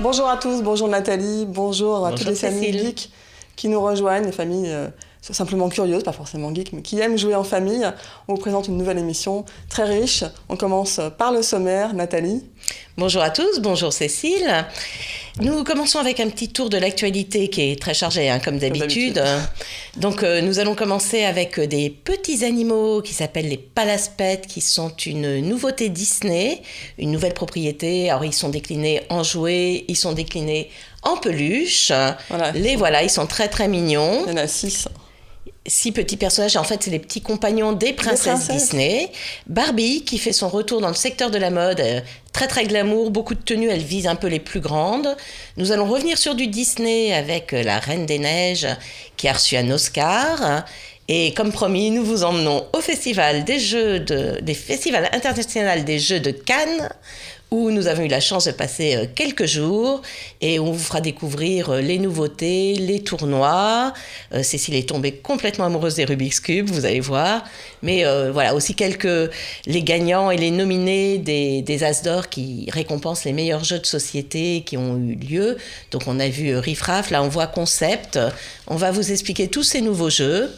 Bonjour à tous, bonjour Nathalie, bonjour à toutes les familles geeks qui nous rejoignent, les familles simplement curieuses, pas forcément geeks, mais qui aiment jouer en famille. On vous présente une nouvelle émission très riche. On commence par le sommaire. Nathalie. Bonjour à tous, bonjour Cécile. Nous commençons avec un petit tour de l'actualité qui est très chargé, comme d'habitude. Donc nous allons commencer avec des petits animaux qui s'appellent les Palaspet, qui sont une nouveauté Disney, une nouvelle propriété. Alors ils sont déclinés en jouets, ils sont déclinés en peluche. Voilà, ils sont très très mignons. Il y en a 6. 6 petits personnages, en fait c'est les petits compagnons des princesses Disney. Barbie qui fait son retour dans le secteur de la mode, très très glamour, beaucoup de tenues, elle vise un peu les plus grandes. Nous allons revenir sur du Disney avec la Reine des Neiges qui a reçu un Oscar. Et comme promis, nous vous emmenons au festival des festivals internationaux des Jeux de Cannes, où nous avons eu la chance de passer quelques jours et on vous fera découvrir les nouveautés, les tournois. Cécile est tombée complètement amoureuse des Rubik's Cube, vous allez voir. Mais voilà, aussi les gagnants et les nominés des As d'Or qui récompensent les meilleurs jeux de société qui ont eu lieu. Donc on a vu Riff Raff, là on voit Concept. On va vous expliquer tous ces nouveaux jeux.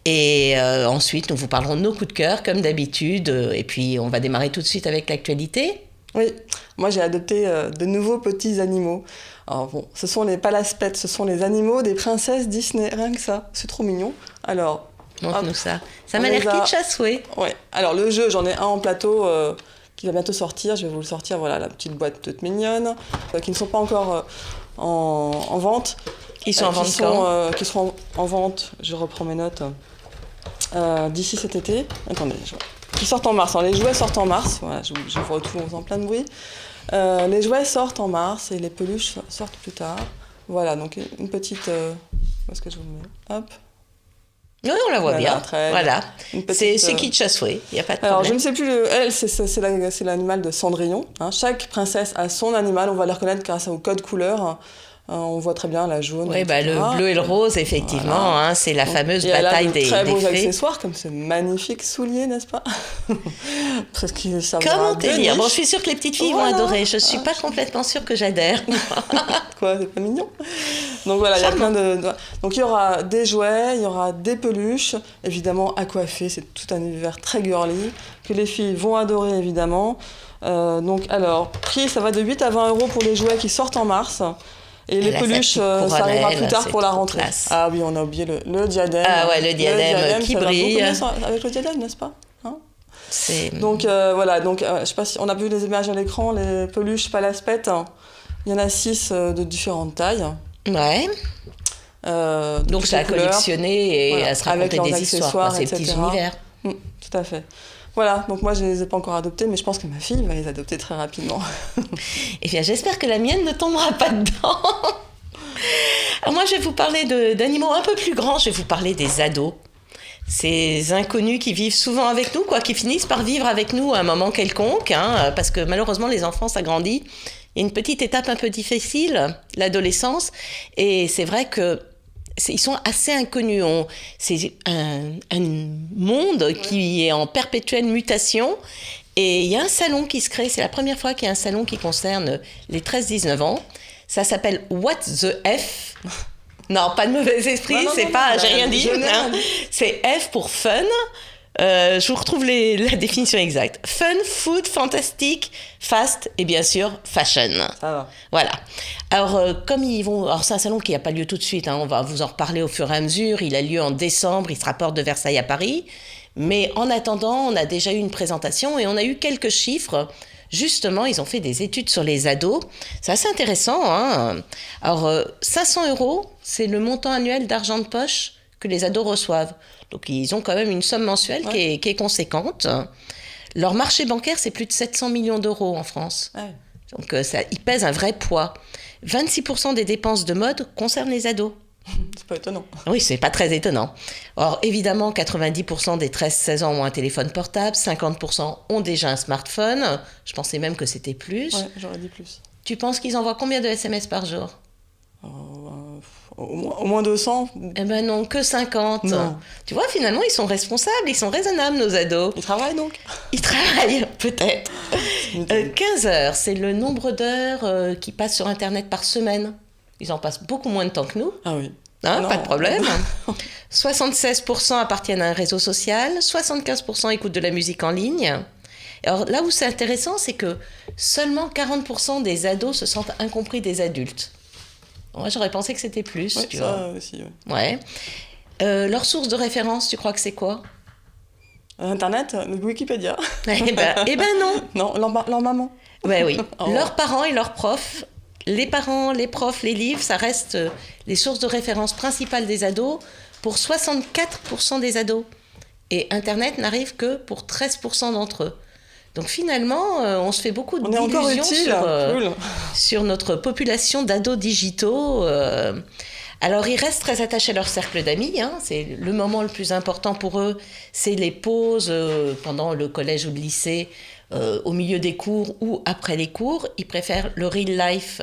Et ensuite, nous vous parlerons de nos coups de cœur, comme d'habitude. Et puis, on va démarrer tout de suite avec l'actualité. Oui, moi j'ai adopté de nouveaux petits animaux. Alors bon, ce sont les Palaspet, ce sont les animaux des princesses Disney, rien que ça, c'est trop mignon. Alors, montre-nous ça. Ça m'a l'air kitsch à souhait. Ouais. Alors le jeu, j'en ai un en plateau qui va bientôt sortir, je vais vous le sortir, voilà, la petite boîte toute mignonne, qui ne sont pas encore en vente. Ils sont en vente quand qui seront en vente, je reprends mes notes, d'ici cet été. Attendez, qui sortent en mars. Alors, les jouets sortent en mars. Voilà, je vous retrouve en plein de bruit. Les jouets sortent en mars et les peluches sortent plus tard. Voilà, donc une petite... où est-ce que je vous mets ? Hop. Oui, on la voit bien. Voilà. Petite, c'est kitsch à souhait, il n'y a pas de problème. Alors, je ne sais plus... Elle, c'est l'animal de Cendrillon. Chaque princesse a son animal. On va les reconnaître grâce au code couleur. On voit très bien la jaune. Oui, le bleu et le rose, effectivement. Voilà. C'est la fameuse bataille des fées. Elle a de très beaux accessoires, comme ce magnifique soulier, n'est-ce pas ? Comment te dire ? Bon, je suis sûre que les petites filles vont adorer. Je ne suis pas complètement sûre que j'adhère. Quoi, c'est pas mignon ? Donc voilà, il y a plein de... Donc il y aura des jouets, il y aura des peluches, évidemment à coiffer, c'est tout un univers très girly, que les filles vont adorer, évidemment. Donc alors, prix, ça va de 8 à 20 € pour les jouets qui sortent en mars. Et les peluches, ça arrivera plus tard pour la rentrée. Classe. Ah oui, on a oublié le diadème. Ah ouais, le diadème qui brille. Avec le diadème, n'est-ce pas ? Donc voilà, je sais pas si on a vu les images à l'écran, les peluches Palaspet. Il y en a 6 de différentes tailles. Ouais. Donc ça a collectionné et à se raconter des histoires, ces petits univers. Tout à fait. Voilà, donc moi je ne les ai pas encore adoptés, mais je pense que ma fille va les adopter très rapidement. Eh bien, j'espère que la mienne ne tombera pas dedans. Alors moi, je vais vous parler d'animaux un peu plus grands, je vais vous parler des ados. Ces inconnus qui vivent souvent avec nous, qui finissent par vivre avec nous à un moment quelconque, parce que malheureusement, les enfants, ça grandit. Il y a une petite étape un peu difficile, l'adolescence, et c'est vrai que ils sont assez inconnus. C'est un monde qui est en perpétuelle mutation. Et il y a un salon qui se crée. C'est la première fois qu'il y a un salon qui concerne les 13-19 ans. Ça s'appelle What the F. Non, pas de mauvais esprit. J'ai rien dit. C'est F pour fun. Je vous retrouve la définition exacte. Fun, food, fantastique, fast et bien sûr fashion. Ça va. Voilà. Alors, alors c'est un salon qui n'a pas lieu tout de suite. On va vous en reparler au fur et à mesure. Il a lieu en décembre. Il se rapporte de Versailles à Paris. Mais en attendant, on a déjà eu une présentation et on a eu quelques chiffres. Justement, ils ont fait des études sur les ados. C'est assez intéressant. Alors, 500 €, c'est le montant annuel d'argent de poche que les ados reçoivent. Donc, ils ont quand même une somme mensuelle qui est conséquente. Leur marché bancaire, c'est plus de 700 millions d'euros en France. Ouais. Donc, ils pèsent un vrai poids. 26% des dépenses de mode concernent les ados. C'est pas étonnant. Oui, c'est pas très étonnant. Or, évidemment, 90% des 13-16 ans ont un téléphone portable, 50% ont déjà un smartphone. Je pensais même que c'était plus. Ouais, j'aurais dit plus. Tu penses qu'ils envoient combien de SMS par jour ? Au moins 200. Eh ben non, que 50. Non. Tu vois, finalement, ils sont responsables, ils sont raisonnables, nos ados. Ils travaillent donc. Ils travaillent, peut-être. 15 heures, c'est le nombre d'heures qu'ils passent sur Internet par semaine. Ils en passent beaucoup moins de temps que nous. Ah oui. Hein, Non. pas de problème. 76% appartiennent à un réseau social, 75% écoutent de la musique en ligne. Alors là où c'est intéressant, c'est que seulement 40% des ados se sentent incompris des adultes. Moi, j'aurais pensé que c'était plus, Ouais, tu ça vois. aussi, ouais. Ouais. Leur source de référence, tu crois que c'est quoi ? Internet, le Wikipédia. Eh ben non. Non, leur maman. Ouais, oui. Oh. Leurs parents et leurs profs. Les parents, les profs, les livres, ça reste les sources de référence principales des ados pour 64% des ados. Et Internet n'arrive que pour 13% d'entre eux. Donc finalement, on se fait beaucoup On est encore d'illusions utile. Cool. sur notre population d'ados digitaux. Alors, ils restent très attachés à leur cercle d'amis. Hein. C'est le moment le plus important pour eux. C'est les pauses pendant le collège ou le lycée, au milieu des cours ou après les cours. Ils préfèrent le real life,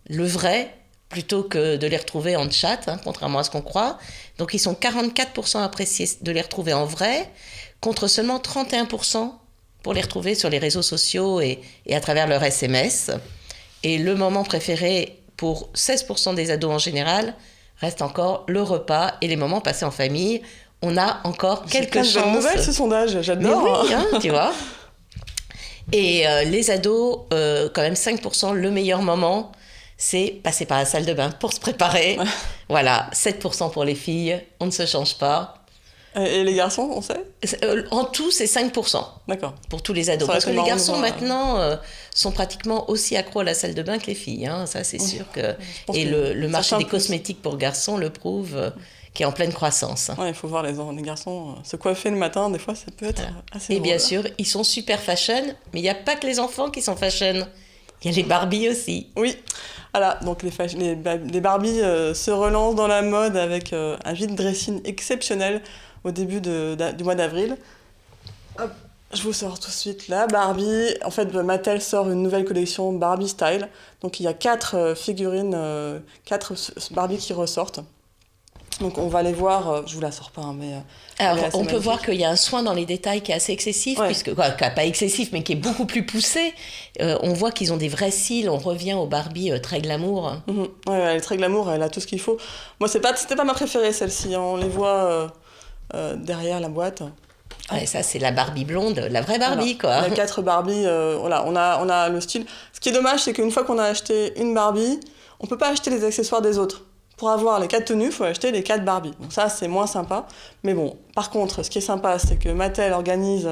le vrai, plutôt que de les retrouver en chat, hein, contrairement à ce qu'on croit. Donc, ils sont 44% appréciés de les retrouver en vrai, contre seulement 31% pour les retrouver sur les réseaux sociaux et à travers leur SMS. Et le moment préféré pour 16% des ados en général reste encore le repas et les moments passés en famille. On a encore quelques chances. C'est une nouvelle ce sondage, j'adore. Mais oui, hein, tu vois. Et les ados, quand même 5%, le meilleur moment, c'est passer par la salle de bain pour se préparer. Ouais. Voilà, 7% pour les filles, on ne se change pas. Et les garçons, on sait ? En tout, c'est 5%. D'accord. Pour tous les ados. Ça Parce que les garçons, marrant, maintenant, sont pratiquement aussi accros à la salle de bain que les filles. Hein. Ça, c'est sûr que... Et le marché des cosmétiques pour garçons le prouve, qui est en pleine croissance. Ouais, il faut voir les garçons se coiffer le matin. Des fois, ça peut être assez Et drôle. bien sûr, ils sont super fashion, mais il n'y a pas que les enfants qui sont fashion. Il y a les Barbies aussi. Oui. Voilà, donc les Barbies se relancent dans la mode avec un vide dressing exceptionnel au début du mois d'avril. Hop, je vous sors tout de suite là. Barbie, en fait, Mattel sort une nouvelle collection Barbie Style. Donc il y a 4 figurines, 4 Barbie qui ressortent. Donc on va les voir, je vous la sors pas, hein, mais... Alors on peut voir qu'il y a un soin dans les détails qui est assez excessif, ouais. puisque, quoi, pas excessif, mais qui est beaucoup plus poussé. On voit qu'ils ont des vrais cils, on revient aux Barbie très glamour. Mm-hmm. Ouais, elle est très glamour, elle a tout ce qu'il faut. Moi, c'était pas ma préférée, celle-ci. Hein. On les voit derrière la boîte. Ouais, ça, c'est la Barbie blonde, la vraie Barbie, voilà. quoi. Il y a 4 Barbie, voilà, on a le style. Ce qui est dommage, c'est qu'une fois qu'on a acheté une Barbie, on peut pas acheter les accessoires des autres. Pour avoir les 4 tenues, il faut acheter les 4 Barbie. Donc ça, c'est moins sympa. Mais bon, par contre, ce qui est sympa, c'est que Mattel organise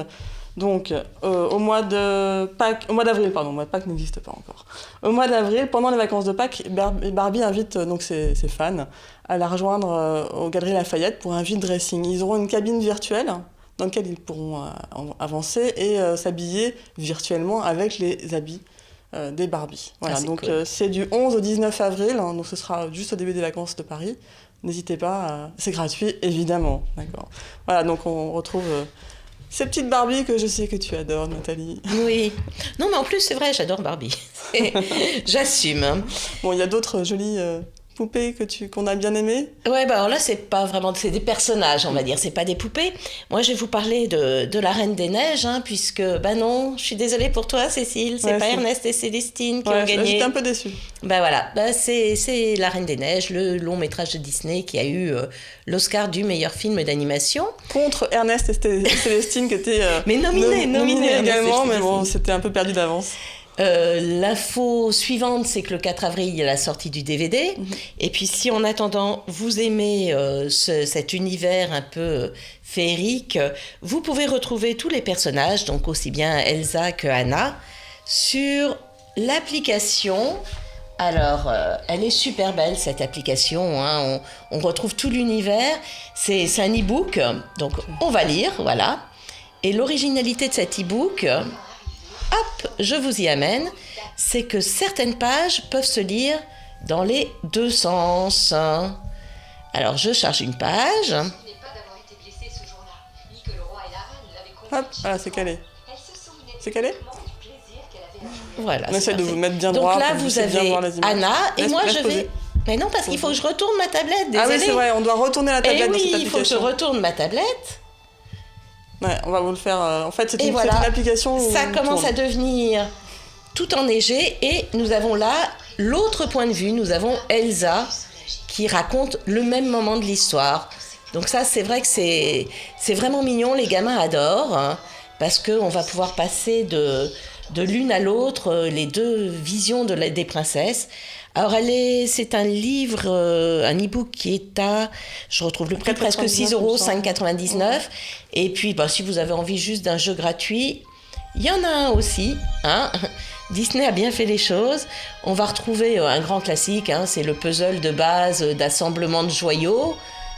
donc au mois d'avril, pardon, le mois de Pâques n'existe pas encore. Au mois d'avril, pendant les vacances de Pâques, Barbie invite donc ses fans à la rejoindre aux Galeries Lafayette pour un vide dressing. Ils auront une cabine virtuelle dans laquelle ils pourront avancer et s'habiller virtuellement avec les habits des Barbie. Voilà, donc cool. C'est du 11 au 19 avril, hein, donc ce sera juste au début des vacances de Paris. N'hésitez pas, c'est gratuit, évidemment. D'accord. Voilà, donc on retrouve ces petites Barbie que je sais que tu adores, Nathalie. Oui. Non, mais en plus, c'est vrai, j'adore Barbie. J'assume. Bon, il y a d'autres jolies poupées qu'on a bien aimées. Ouais, bah alors là, c'est pas vraiment... C'est des personnages, on va dire. C'est pas des poupées. Moi, je vais vous parler de la Reine des Neiges, hein, puisque... Bah non, je suis désolée pour toi, Cécile. C'est pas Ernest et Célestine qui ont gagné. J'étais un peu déçue. Bah voilà. Bah, c'est la Reine des Neiges, le long métrage de Disney qui a eu l'Oscar du meilleur film d'animation. Contre Ernest et Célestine qui étaient mais nominés également, mais bon, c'était un peu perdu d'avance. L'info suivante, c'est que le 4 avril, il y a la sortie du DVD. Mmh. Et puis, si en attendant, vous aimez cet univers un peu féerique, vous pouvez retrouver tous les personnages, donc aussi bien Elsa que Anna, sur l'application. Alors, elle est super belle, cette application. Hein. On retrouve tout l'univers. C'est un e-book, donc on va lire, voilà. Et l'originalité de cet e-book... Hop, je vous y amène, c'est que certaines pages peuvent se lire dans les deux sens. Alors, je charge une page. Hop, voilà, c'est calé. C'est calé? Voilà. On essaie de vous mettre bien Donc droit. là, vous avez Anna et moi, je vais... Poser. Mais non, parce qu'il faut que je retourne ma tablette, désolée. Ah oui, c'est vrai, on doit retourner la tablette dans cette application. Il faut que je retourne ma tablette. Ouais, on va vous le faire. En fait, c'est une application où ça commence à devenir tout enneigé et nous avons là l'autre point de vue. Nous avons Elsa qui raconte le même moment de l'histoire. Donc ça, c'est vrai que c'est vraiment mignon. Les gamins adorent hein, parce qu'on va pouvoir passer de l'une à l'autre les deux visions des princesses. Alors c'est un livre, un e-book qui est à, je retrouve le prix, presque 6 €, 5,99 €. Et puis, si vous avez envie juste d'un jeu gratuit, il y en a un aussi. Hein. Disney a bien fait les choses. On va retrouver un grand classique, hein, c'est le puzzle de base d'assemblement de joyaux.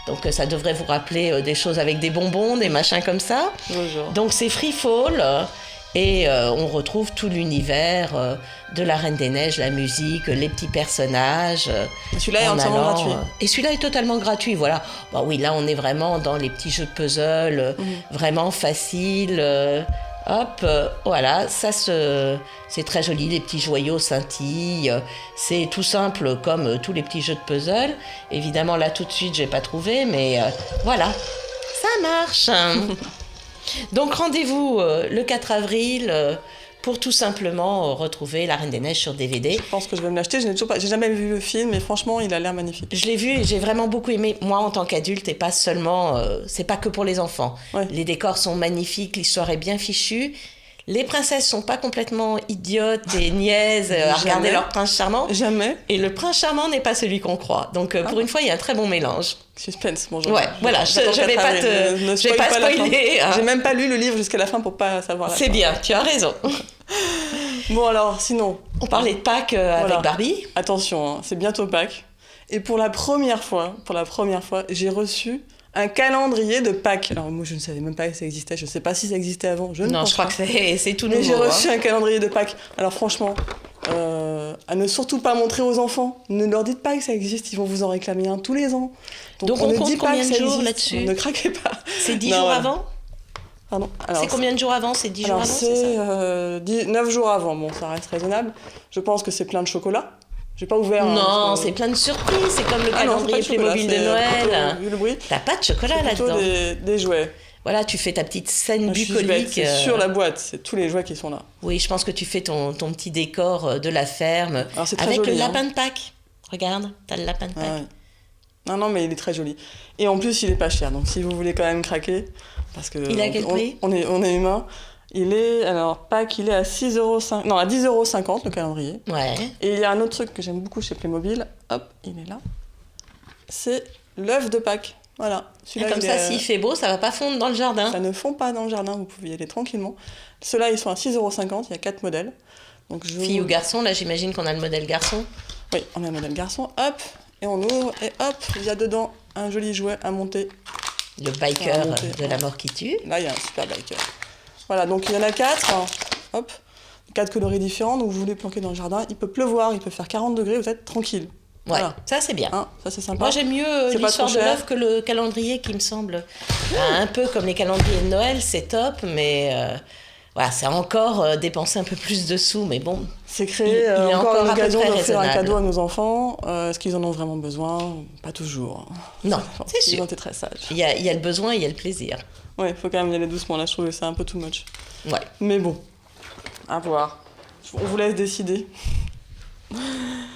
Donc ça devrait vous rappeler des choses avec des bonbons, des machins comme ça. Bonjour. Donc c'est Free Fall. Et on retrouve tout l'univers de la Reine des Neiges, la musique, les petits personnages. Celui-là est entièrement gratuit. Et celui-là est totalement gratuit, voilà. Oui, là, on est vraiment dans les petits jeux de puzzle, vraiment faciles. Voilà, c'est très joli, les petits joyaux scintillent. C'est tout simple comme tous les petits jeux de puzzle. Évidemment, là, tout de suite, j'ai pas trouvé, mais voilà, ça marche. Donc rendez-vous le 4 avril pour tout simplement retrouver La Reine des Neiges sur DVD. Je pense que je vais me l'acheter, j'ai jamais vu le film, mais franchement il a l'air magnifique. Je l'ai vu et j'ai vraiment beaucoup aimé, moi en tant qu'adulte, et pas seulement, c'est pas que pour les enfants. Ouais. Les décors sont magnifiques, l'histoire est bien fichue. Les princesses sont pas complètement idiotes et niaises à regarder leur prince charmant. Jamais. Et le prince charmant n'est pas celui qu'on croit. Donc pour une fois, il y a un très bon mélange. Suspense, bon. Ouais, voilà, je vais pas spoiler. Hein. J'ai même pas lu le livre jusqu'à la fin pour pas savoir la fin. C'est bien, tu as raison. Bon alors, sinon... On parlait de Pâques avec Barbie. Attention, hein, c'est bientôt Pâques. Et pour la première fois, j'ai reçu un calendrier de Pâques. Alors moi je ne savais même pas que ça existait, je ne sais pas si ça existait avant. Je crois que c'est tout nouveau. Mais j'ai reçu un calendrier de Pâques. Alors franchement, à ne surtout pas montrer aux enfants. Ne leur dites pas que ça existe, ils vont vous en réclamer un tous les ans. Donc on compte combien de jours là-dessus ? Ne craquez pas. C'est 10 jours avant ? Pardon. C'est combien de jours avant ? C'est 10 jours avant, c'est ça ? 9 jours avant, bon ça reste raisonnable. Je pense que c'est plein de chocolat. J'ai pas ouvert. Non, c'est plein de surprises. C'est comme le calendrier Playmobil de Noël. Vu le bruit. T'as pas de chocolat là-dedans. Des jouets. Voilà, tu fais ta petite scène bucolique. C'est sur la boîte, c'est tous les jouets qui sont là. Oui, je pense que tu fais ton petit décor de la ferme. Alors, c'est très avec joli, le lapin de Pâques. Regarde, t'as le lapin de Pâques. Ouais. Non, mais il est très joli. Et en plus, il est pas cher. Donc si vous voulez quand même craquer, parce que il est à quel prix ? On est humain. Pâques, il est à 6,50 €. Non, à 10,50 € le calendrier. Ouais. Et il y a un autre truc que j'aime beaucoup chez Playmobil. Hop, il est là. C'est l'œuf de Pâques. Voilà. Comme ça, s'il fait beau, ça va pas fondre dans le jardin. Ça ne fond pas dans le jardin, vous pouvez y aller tranquillement. Ceux-là, ils sont à 6,50 €, il y a 4 modèles. Donc, Fille ou garçon, là j'imagine qu'on a le modèle garçon. Oui, on a le modèle garçon. Hop, et on ouvre, et hop, il y a dedans un joli jouet à monter. Le biker de la mort qui tue. Là, il y a un super biker. Voilà, donc il y en a 4. Hop, 4 coloris différents. Donc vous voulez planquer dans le jardin. Il peut pleuvoir, il peut faire 40 degrés, vous êtes tranquille. Ouais, voilà. Ça c'est bien. Ça c'est sympa. Moi j'aime mieux l'histoire de l'œuf que le calendrier qui me semble un peu comme les calendriers de Noël, c'est top, mais voilà, c'est encore dépenser un peu plus de sous, mais bon. C'est créer encore l'occasion d'offrir un cadeau à nos enfants. Est-ce qu'ils en ont vraiment besoin ? Pas toujours. Non, c'est sûr. Ils ont été très sages. Il y a le besoin, il y a le plaisir. Ouais, il faut quand même y aller doucement. Là, je trouve que c'est un peu too much. Ouais. Mais bon, à voir. On vous laisse décider.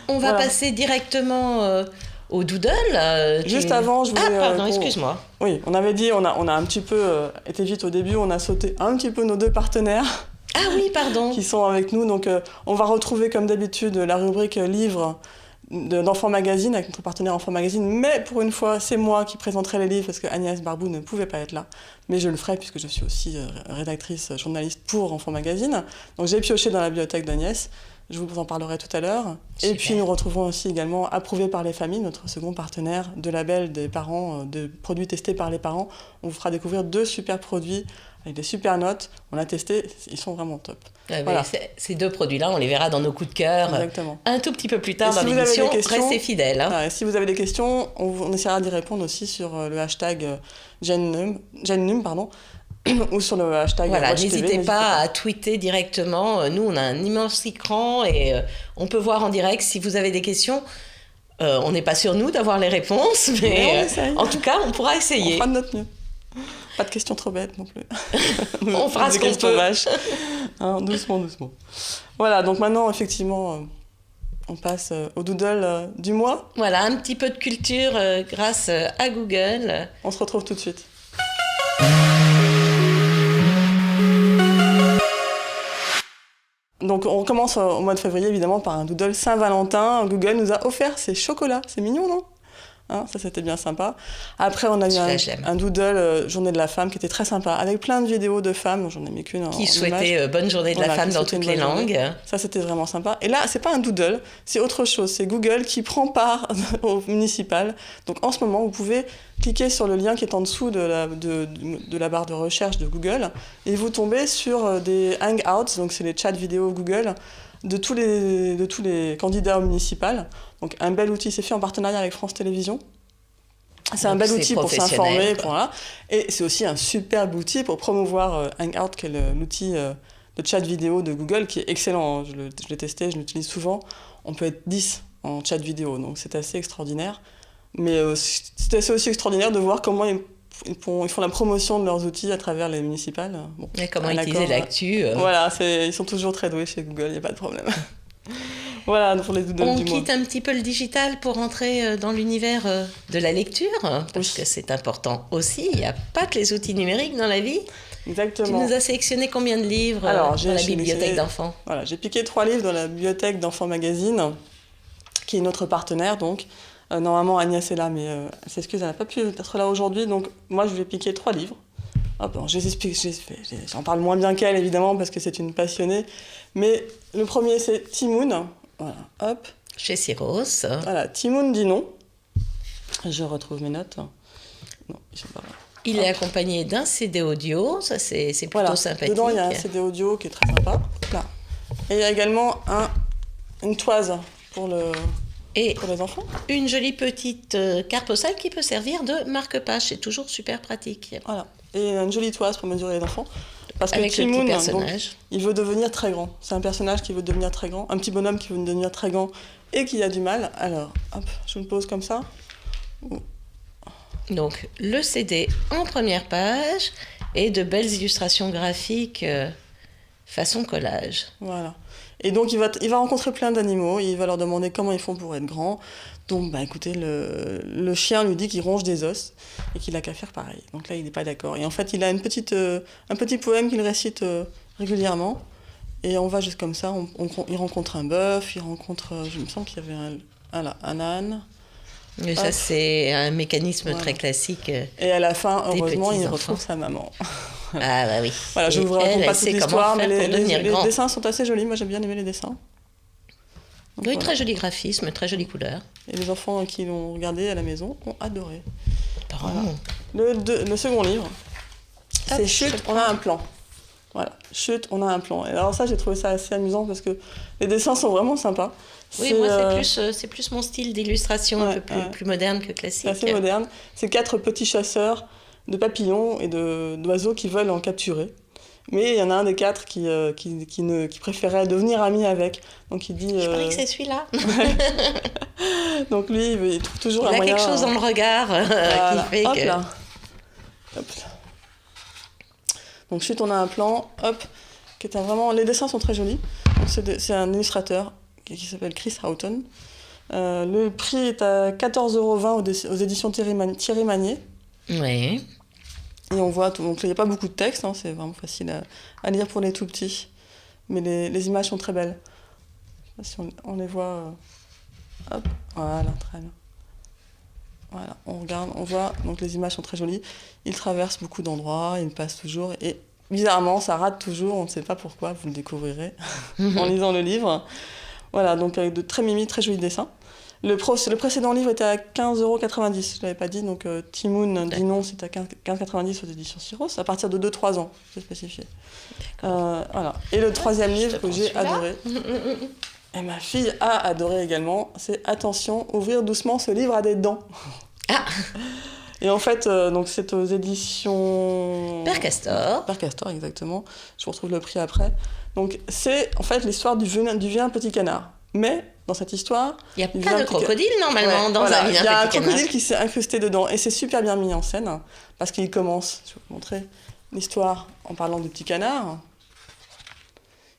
On va passer directement au doodle. Juste avant, je voulais... Ah, pardon, excuse-moi. Oui, on avait dit, on a un petit peu été vite au début, on a sauté un petit peu nos deux partenaires. Ah oui, pardon. Qui sont avec nous. Donc, on va retrouver, comme d'habitude, la rubrique livres d'Enfants Magazine, avec notre partenaire Enfants Magazine. Mais pour une fois, c'est moi qui présenterai les livres, parce que Agnès Barbou ne pouvait pas être là. Mais je le ferai, puisque je suis aussi rédactrice, journaliste pour Enfants Magazine. Donc, j'ai pioché dans la bibliothèque d'Agnès. Je vous en parlerai tout à l'heure. Super. Et puis nous retrouvons aussi également Approuvé par les familles, notre second partenaire de label des parents, de produits testés par les parents. On vous fera découvrir 2 super produits avec des super notes. On a testé, ils sont vraiment top. Voilà. Ces 2 produits-là, on les verra dans nos coups de cœur. Exactement. Un tout petit peu plus tard et dans si l'émission. Restez fidèles. Hein. Si vous avez des questions, on essaiera d'y répondre aussi sur le hashtag GenNum, ou sur le hashtag Voilà, Watch TV, n'hésitez pas à tweeter directement. Nous, on a un immense écran et on peut voir en direct si vous avez des questions. On n'est pas sûr, nous, d'avoir les réponses, mais en tout cas, on pourra essayer. On fera de notre mieux. Pas de questions trop bêtes non plus. On fera ce qu'on peut. Vaches. Hein, doucement. Voilà, donc maintenant, effectivement, on passe au doodle du mois. Voilà, un petit peu de culture grâce à Google. On se retrouve tout de suite. Donc on commence au mois de février évidemment par un doodle Saint-Valentin. Google nous a offert ses chocolats. C'est mignon, non ? Hein, ça c'était bien sympa. Après on a eu un doodle Journée de la femme qui était très sympa avec plein de vidéos de femmes, j'en ai mis qu'une qui souhaitait bonne journée de la femme dans toutes les langues. Ça c'était vraiment sympa. Et là c'est pas un doodle, c'est autre chose, c'est Google qui prend part au municipal. Donc en ce moment vous pouvez cliquer sur le lien qui est en dessous de la barre de recherche de Google et vous tombez sur des hangouts, donc c'est les chats vidéo Google de tous les candidats au municipal. Donc un bel outil, c'est fait en partenariat avec France Télévisions. C'est un bel outil pour s'informer. Voilà. Et c'est aussi un superbe outil pour promouvoir Hangout, qui est l'outil de chat vidéo de Google, qui est excellent. Je l'ai testé, je l'utilise souvent. On peut être 10 en chat vidéo, donc c'est assez extraordinaire. Mais c'est assez aussi extraordinaire de voir comment ils font la promotion de leurs outils à travers les municipales. Bon, et comment utiliser l'actu. Voilà, ils sont toujours très doués chez Google, il n'y a pas de problème. Voilà, pour les doodles du mois. On quitte un petit peu le digital pour rentrer dans l'univers de la lecture, parce que c'est important aussi. Il n'y a pas que les outils numériques dans la vie. Exactement. Tu nous as sélectionné combien de livres dans la bibliothèque d'enfants ? Voilà, j'ai piqué 3 livres dans la bibliothèque d'enfants magazine, qui est notre partenaire, donc. Normalement, Agnès est là, mais elle s'excuse, elle n'a pas pu être là aujourd'hui, donc moi, je lui ai piqué 3 livres. Hop, je les explique, j'en parle moins bien qu'elle, évidemment, parce que c'est une passionnée. Mais le premier, c'est Timoun. Voilà, hop. Chez Syros. Voilà, Timoun dit non. Je retrouve mes notes. Non, ils sont pas là. Il est accompagné d'un CD audio, ça c'est plutôt sympathique. Dedans, il y a un CD audio qui est très sympa. Là. Et il y a également une toise pour les enfants. Une jolie petite carte postale qui peut servir de marque-page, c'est toujours super pratique. Voilà. Et une jolie toise pour mesurer les enfants. Parce que avec Timoun, le petit personnage. Donc, il veut devenir très grand. C'est un personnage qui veut devenir très grand, un petit bonhomme qui veut devenir très grand et qui a du mal. Alors, hop, je me pose comme ça. Donc, le CD en première page et de belles illustrations graphiques façon collage. Voilà. Et donc, il va rencontrer plein d'animaux, il va leur demander comment ils font pour être grands. Donc, écoutez, le chien lui dit qu'il ronge des os et qu'il n'a qu'à faire pareil. Donc là, il n'est pas d'accord. Et en fait, il a un petit poème qu'il récite régulièrement. Et on va juste comme ça. Il rencontre un bœuf, il rencontre... je me sens qu'il y avait un âne. Mais ça, c'est un mécanisme très classique. Et à la fin, heureusement, il retrouve sa maman. Ah bah oui. Voilà, je ne vous raconte pas toute l'histoire, mais les dessins sont assez jolis. Moi, j'ai bien aimé les dessins. Donc, oui, très joli graphisme, très jolie couleur. Et les enfants qui l'ont regardé à la maison ont adoré. Voilà. Le second livre, c'est Chut, on a un plan. Voilà, Chut, on a un plan. Et alors ça, j'ai trouvé ça assez amusant parce que les dessins sont vraiment sympas. Oui, moi, c'est plus mon style d'illustration, un peu plus moderne que classique. C'est assez moderne. C'est 4 petits chasseurs de papillons et d'oiseaux qui veulent en capturer. Mais il y en a un des 4 qui préférait devenir ami avec. Donc il dit... Je parie que c'est celui-là. Donc lui, il trouve toujours un moyen... Il a quelque chose dans le regard qui fait que... Là. Hop. Donc Chut, on a un plan, hop, qui est vraiment... Les dessins sont très jolis. Donc, c'est un illustrateur qui s'appelle Chris Houghton. Le prix est à 14,20 € aux éditions Thierry Magnier. Oui. Et on voit, donc il n'y a pas beaucoup de texte, hein, c'est vraiment facile à lire pour les tout petits. Mais les images sont très belles. Si on les voit... hop, voilà, très bien. Voilà, on regarde, on voit, donc les images sont très jolies. Il traverse beaucoup d'endroits, il passe toujours, et bizarrement, ça rate toujours, on ne sait pas pourquoi, vous le découvrirez en lisant le livre. Voilà, donc avec de très mimi, très jolis dessins. Le précédent livre était à 15,90 €, je ne l'avais pas dit, donc Timoun dit non, c'est à 15,90 € aux éditions Syros, à partir de 2-3 ans, j'ai spécifié. Voilà. Et le troisième livre que j'ai adoré, et ma fille a adoré également, c'est Attention, ouvrir doucement, ce livre a des dents. Ah. Et en fait, donc c'est aux éditions... Père Castor. Père Castor, exactement. Je vous retrouve le prix après. Donc c'est en fait l'histoire du vilain petit canard. Mais dans cette histoire... Il n'y a pas de crocodile normalement dans un vilain petit canard. Il y a un crocodile qui s'est incrusté dedans. Et c'est super bien mis en scène. Parce qu'il commence, je vais vous montrer l'histoire en parlant du petit canard.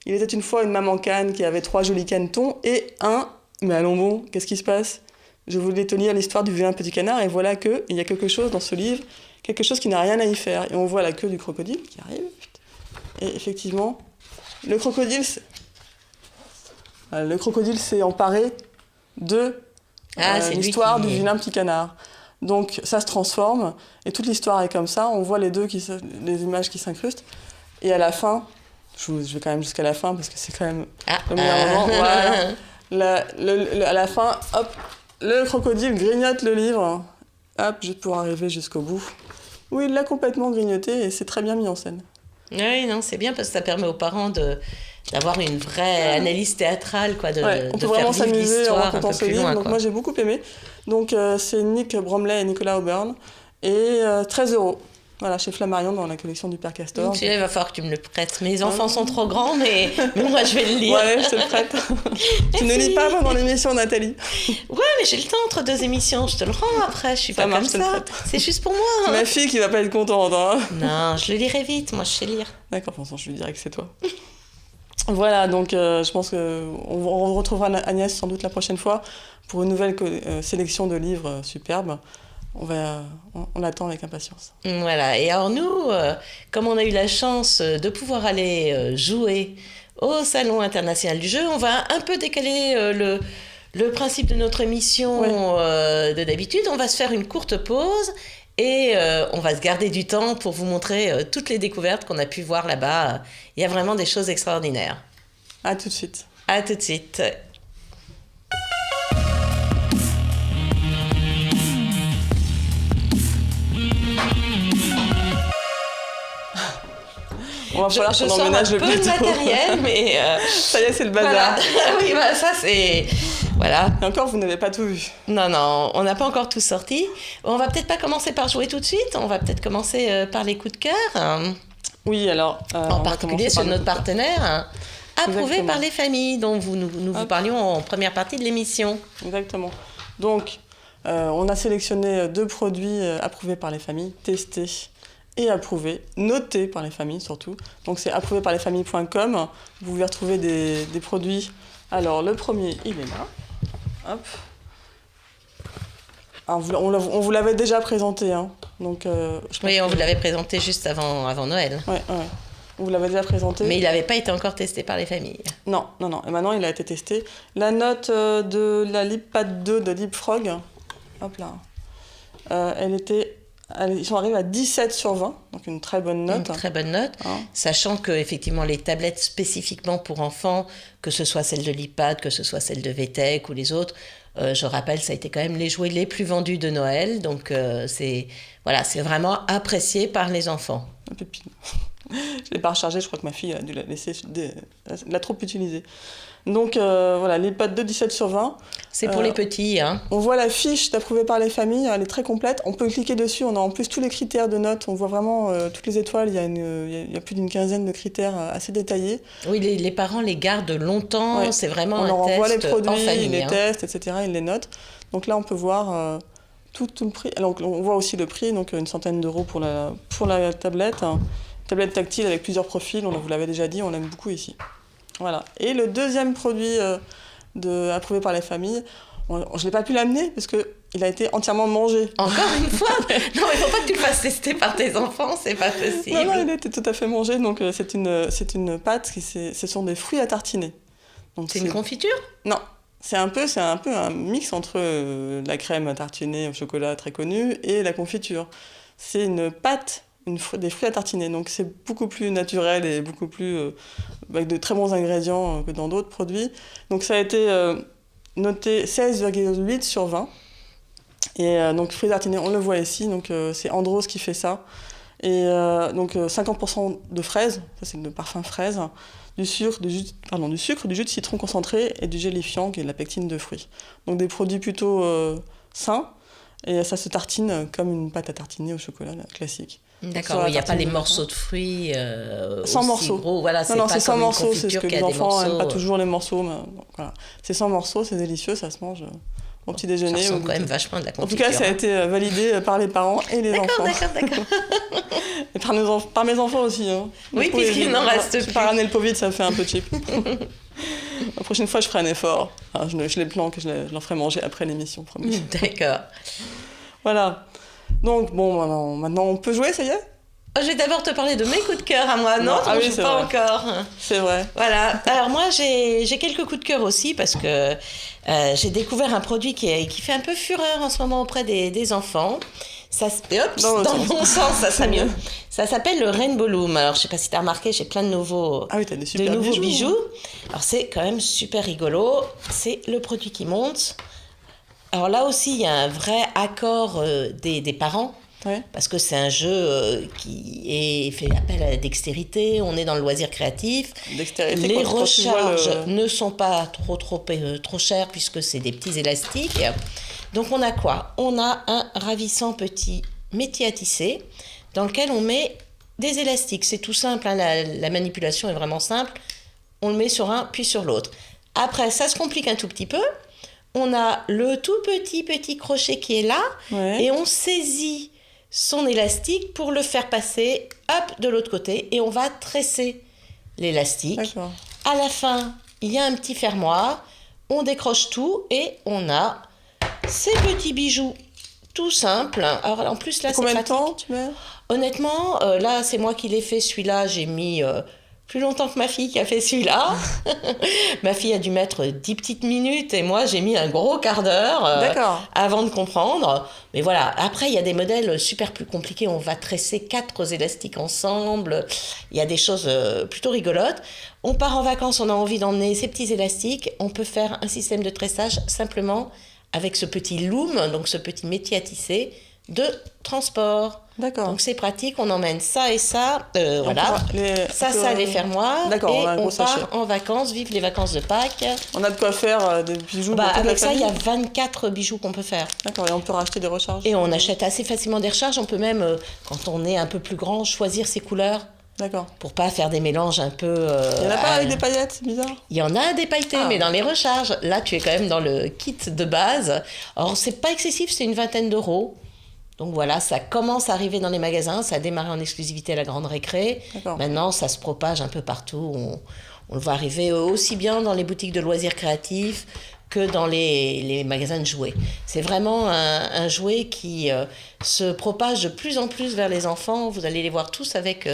Il était une fois une maman cane qui avait 3 jolis canetons et un... Mais allons bon, qu'est-ce qui se passe ? Je voulais te lire l'histoire du vilain petit canard et voilà qu'il y a quelque chose dans ce livre, quelque chose qui n'a rien à y faire. Et on voit la queue du crocodile qui arrive. Et effectivement, le crocodile s'est emparé de l'histoire du vilain petit canard. Donc ça se transforme et toute l'histoire est comme ça. On voit les images qui s'incrustent. Et à la fin, je vais quand même jusqu'à la fin parce que c'est quand même le meilleur moment. Voilà. À la fin, hop, le crocodile grignote le livre. Hop, juste pour arriver jusqu'au bout. Oui, il l'a complètement grignoté et c'est très bien mis en scène. Oui, non, c'est bien parce que ça permet aux parents d'avoir une vraie analyse théâtrale, quoi, on peut vraiment s'amuser en racontant ce livre. Donc moi j'ai beaucoup aimé. Donc c'est Nick Bromley et Nicolas Auburn et 13 €. Voilà, chez Flammarion dans la collection du Père Castor. Donc, il va falloir que tu me le prêtes. Mes enfants sont trop grands, mais moi je vais le lire. Ouais, je te le prête. Tu ne lis pas pendant l'émission, Nathalie. Ouais, mais j'ai le temps entre 2 émissions. Je te le rends après. Je suis pas comme ça. C'est juste pour moi. C'est ma fille qui va pas être contente. Hein. Non, je le lirai vite. Moi, je sais lire. D'accord, Vincent, je lui dirai que c'est toi. Voilà, donc je pense qu'on retrouvera Agnès sans doute la prochaine fois pour une nouvelle sélection de livres superbes. On l'attend avec impatience. Voilà, et alors nous, comme on a eu la chance de pouvoir aller jouer au Salon international du jeu, on va un peu décaler le principe de notre émission de d'habitude. On va se faire une courte pause et on va se garder du temps pour vous montrer toutes les découvertes qu'on a pu voir là-bas. Il y a vraiment des choses extraordinaires. À tout de suite. À tout de suite. On va falloir qu'on emménage le plateau. Je sors un peu de matériel, mais... ça y est, c'est le bazar. Voilà. Oui, bah, ça, c'est... Voilà. Et encore, vous n'avez pas tout vu. Non, on n'a pas encore tout sorti. On va peut-être pas commencer par jouer tout de suite. On va peut-être commencer par les coups de cœur. Oui, alors... en particulier sur notre partenaire, approuvé par les familles, dont nous vous parlions en première partie de l'émission. Exactement. Donc, on a sélectionné 2 produits approuvés par les familles, testés et approuvés, notés par les familles surtout. Donc c'est approuvéparlesfamilles.com. Vous pouvez retrouver des produits. Alors le premier, il est là. Hop. Alors, on vous l'avait déjà présenté. Hein. Donc, on vous l'avait présenté juste avant Noël. Ouais. On vous l'avait déjà présenté. Mais il n'avait pas été encore testé par les familles. Non. Et maintenant, il a été testé. La note de la LibPad 2 de LibFrog, hop là, ils sont arrivés à 17 sur 20, donc une très bonne note. Une très bonne note, sachant que effectivement les tablettes spécifiquement pour enfants, que ce soit celle de l'IPad, que ce soit celle de VTech ou les autres, je rappelle, ça a été quand même les jouets les plus vendus de Noël, donc c'est vraiment apprécié par les enfants. Un pépine. Je ne l'ai pas rechargé, je crois que ma fille a dû la laisser, l'a trop utilisée. Donc voilà, l'IPad 2, 17 sur 20. C'est pour les petits. Hein. On voit la fiche d'approuvé par les familles, elle est très complète. On peut cliquer dessus, on a en plus tous les critères de notes. On voit vraiment toutes les étoiles, il y a plus d'une quinzaine de critères assez détaillés. Oui, les parents les gardent longtemps, c'est vraiment un test en famille. On leur envoie les produits, ils les testent, etc., ils les notent. Donc là, on peut voir tout le prix. Alors, on voit aussi le prix, donc une centaine d'euros pour la tablette. Tablette tactile avec plusieurs profils, vous l'avait déjà dit, on l'aime beaucoup ici. Voilà. Et le deuxième produit approuvé par les familles, je ne l'ai pas pu l'amener parce qu'il a été entièrement mangé. Encore une fois. Non, mais il ne faut pas que tu le fasses tester par tes enfants, c'est pas possible. Non, il a été tout à fait mangé. Donc c'est une pâte, ce sont des fruits à tartiner. Donc, c'est une confiture ? Non. C'est un peu un mix entre la crème à tartiner au chocolat très connue et la confiture. C'est une pâte, des fruits à tartiner. Donc c'est beaucoup plus naturel et beaucoup plus avec de très bons ingrédients que dans d'autres produits. Donc ça a été noté 16,8 sur 20. Et donc fruits tartinés, on le voit ici, donc c'est Andros qui fait ça. Et donc 50% de fraises, ça c'est le parfum fraise, du sucre, du jus de citron concentré et du gélifiant qui est de la pectine de fruits. Donc des produits plutôt sains, et ça se tartine comme une pâte à tartiner au chocolat classique. D'accord, il n'y a pas les morceaux de fruits sans aussi morceaux. Gros. Voilà, Non, c'est sans morceaux, c'est ce que les enfants n'aiment pas morceaux. toujours les morceaux. Mais, bon, voilà. C'est sans morceaux, c'est délicieux, ça se mange au petit déjeuner. Ça ressemble quand même vachement à de la En confiture. tout cas, ça a été validé par les parents et les enfants. D'accord. Et par mes enfants aussi. Hein. Oui, puisqu'il n'en reste plus. Par année le Covid, ça fait un peu cheap. La prochaine fois, je ferai un effort. Alors, je les planque, je leur ferai manger après l'émission, promis. D'accord. Voilà. Donc, bon, maintenant, on peut jouer, ça y est? Je vais d'abord te parler de mes coups de cœur à moi. Non, oui, je ne joue pas vrai. encore. C'est vrai. Voilà. Alors moi, j'ai quelques coups de cœur aussi parce que j'ai découvert un produit qui fait un peu fureur en ce moment auprès des enfants. Ça, dans le bon sens, ça serait mieux. Ça s'appelle le Rainbow Loom. Alors, je ne sais pas si tu as remarqué, j'ai plein de nouveaux, t'as des super bijoux. Alors, c'est quand même super rigolo. C'est le produit qui monte. Alors là aussi, il y a un vrai accord des parents. Ouais. Parce que c'est un jeu qui fait appel à la dextérité, on est dans le loisir créatif. Les recharges ne sont pas trop chères puisque c'est des petits élastiques. Donc on a quoi? On a un ravissant petit métier à tisser dans lequel on met des élastiques. C'est tout simple, hein, la manipulation est vraiment simple. On le met sur un puis sur l'autre. Après, ça se complique un tout petit peu. On a le tout petit crochet qui est là et on saisit son élastique pour le faire passer de l'autre côté et on va tresser l'élastique. D'accord. À la fin, il y a un petit fermoir, on décroche tout et on a ces petits bijoux tout simples. Alors en plus là, c'est pratique. Combien de temps tu mets? Honnêtement, là c'est moi qui l'ai fait celui-là, j'ai mis plus longtemps que ma fille qui a fait celui-là. Ma fille a dû mettre 10 petites minutes et moi j'ai mis un gros quart d'heure avant de comprendre. Mais voilà, après il y a des modèles super plus compliqués, on va tresser 4 élastiques ensemble, il y a des choses plutôt rigolotes. On part en vacances, on a envie d'emmener ces petits élastiques, on peut faire un système de tressage simplement avec ce petit loom, donc ce petit métier à tisser de transport. D'accord. Donc c'est pratique, on emmène ça et ça, voilà. Les fermoirs. D'accord, et on part en vacances, vive les vacances de Pâques. On a de quoi faire des bijoux pour toute avec la ça, famille. il y a 24 bijoux qu'on peut faire. D'accord, et on peut racheter des recharges. Et on achète assez facilement des recharges. On peut même, quand on est un peu plus grand, choisir ses couleurs. D'accord. Pour pas faire des mélanges un peu... il y en a pas avec des paillettes, c'est bizarre. Il y en a des pailletés, mais dans les recharges. Là, tu es quand même dans le kit de base. Alors, c'est pas excessif, c'est une vingtaine d'euros. Donc voilà, ça commence à arriver dans les magasins, ça a démarré en exclusivité à la Grande Récré. D'accord. Maintenant, ça se propage un peu partout. On le voit arriver aussi bien dans les boutiques de loisirs créatifs que dans les magasins de jouets. C'est vraiment un jouet qui se propage de plus en plus vers les enfants. Vous allez les voir tous avec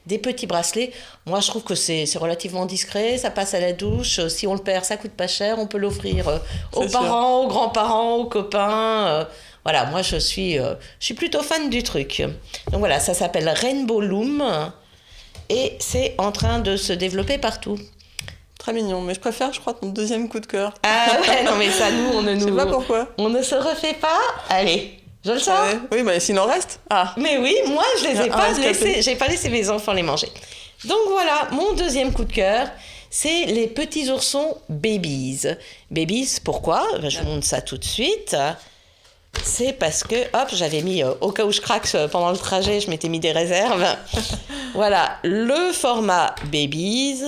des petits bracelets. Moi, je trouve que c'est relativement discret, ça passe à la douche. Si on le perd, ça coûte pas cher. On peut l'offrir aux parents, aux grands-parents, aux copains. Voilà, moi je suis plutôt fan du truc. Donc voilà, ça s'appelle Rainbow Loom et c'est en train de se développer partout. Très mignon, mais je préfère, je crois, ton deuxième coup de cœur. Ah ouais, non mais ça, nous, Je sais pas pourquoi. On ne se refait pas. Allez, je le sens. Oui, mais s'il en reste. Ah. Mais oui, moi je les ai pas laissés, j'ai pas laissé mes enfants les manger. Donc voilà, mon deuxième coup de cœur, c'est les petits oursons Babies. Babies, pourquoi? Je vous montre ça tout de suite. C'est parce que, j'avais mis, au cas où je craque pendant le trajet, je m'étais mis des réserves. Voilà, le format Babies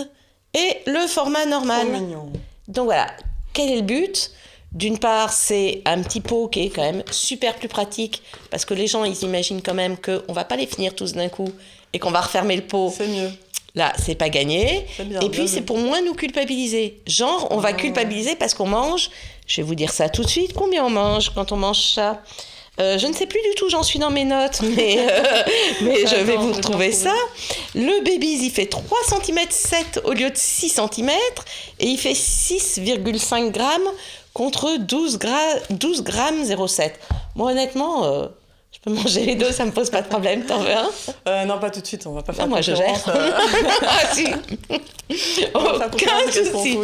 et le format normal. Trop mignon. Donc voilà, quel est le but? D'une part, c'est un petit pot qui est quand même super plus pratique parce que les gens, ils imaginent quand même qu'on va pas les finir tous d'un coup et qu'on va refermer le pot. C'est mieux. Là, c'est pas gagné. C'est bien, et puis, c'est pour moins nous culpabiliser. Genre, on va culpabiliser parce qu'on mange. Je vais vous dire ça tout de suite. Combien on mange quand on mange ça? Je ne sais plus du tout, j'en suis dans mes notes, mais je vais vous retrouver ça. Le Babies, il fait 3 cm 7 au lieu de 6 cm et il fait 6,5 grammes contre 12 grammes 0,7. Moi, honnêtement, je Je peux manger les deux, ça me pose pas de problème. T'en veux un? Non, pas tout de suite, on va pas faire moi je gère. Ah si. Aucun souci.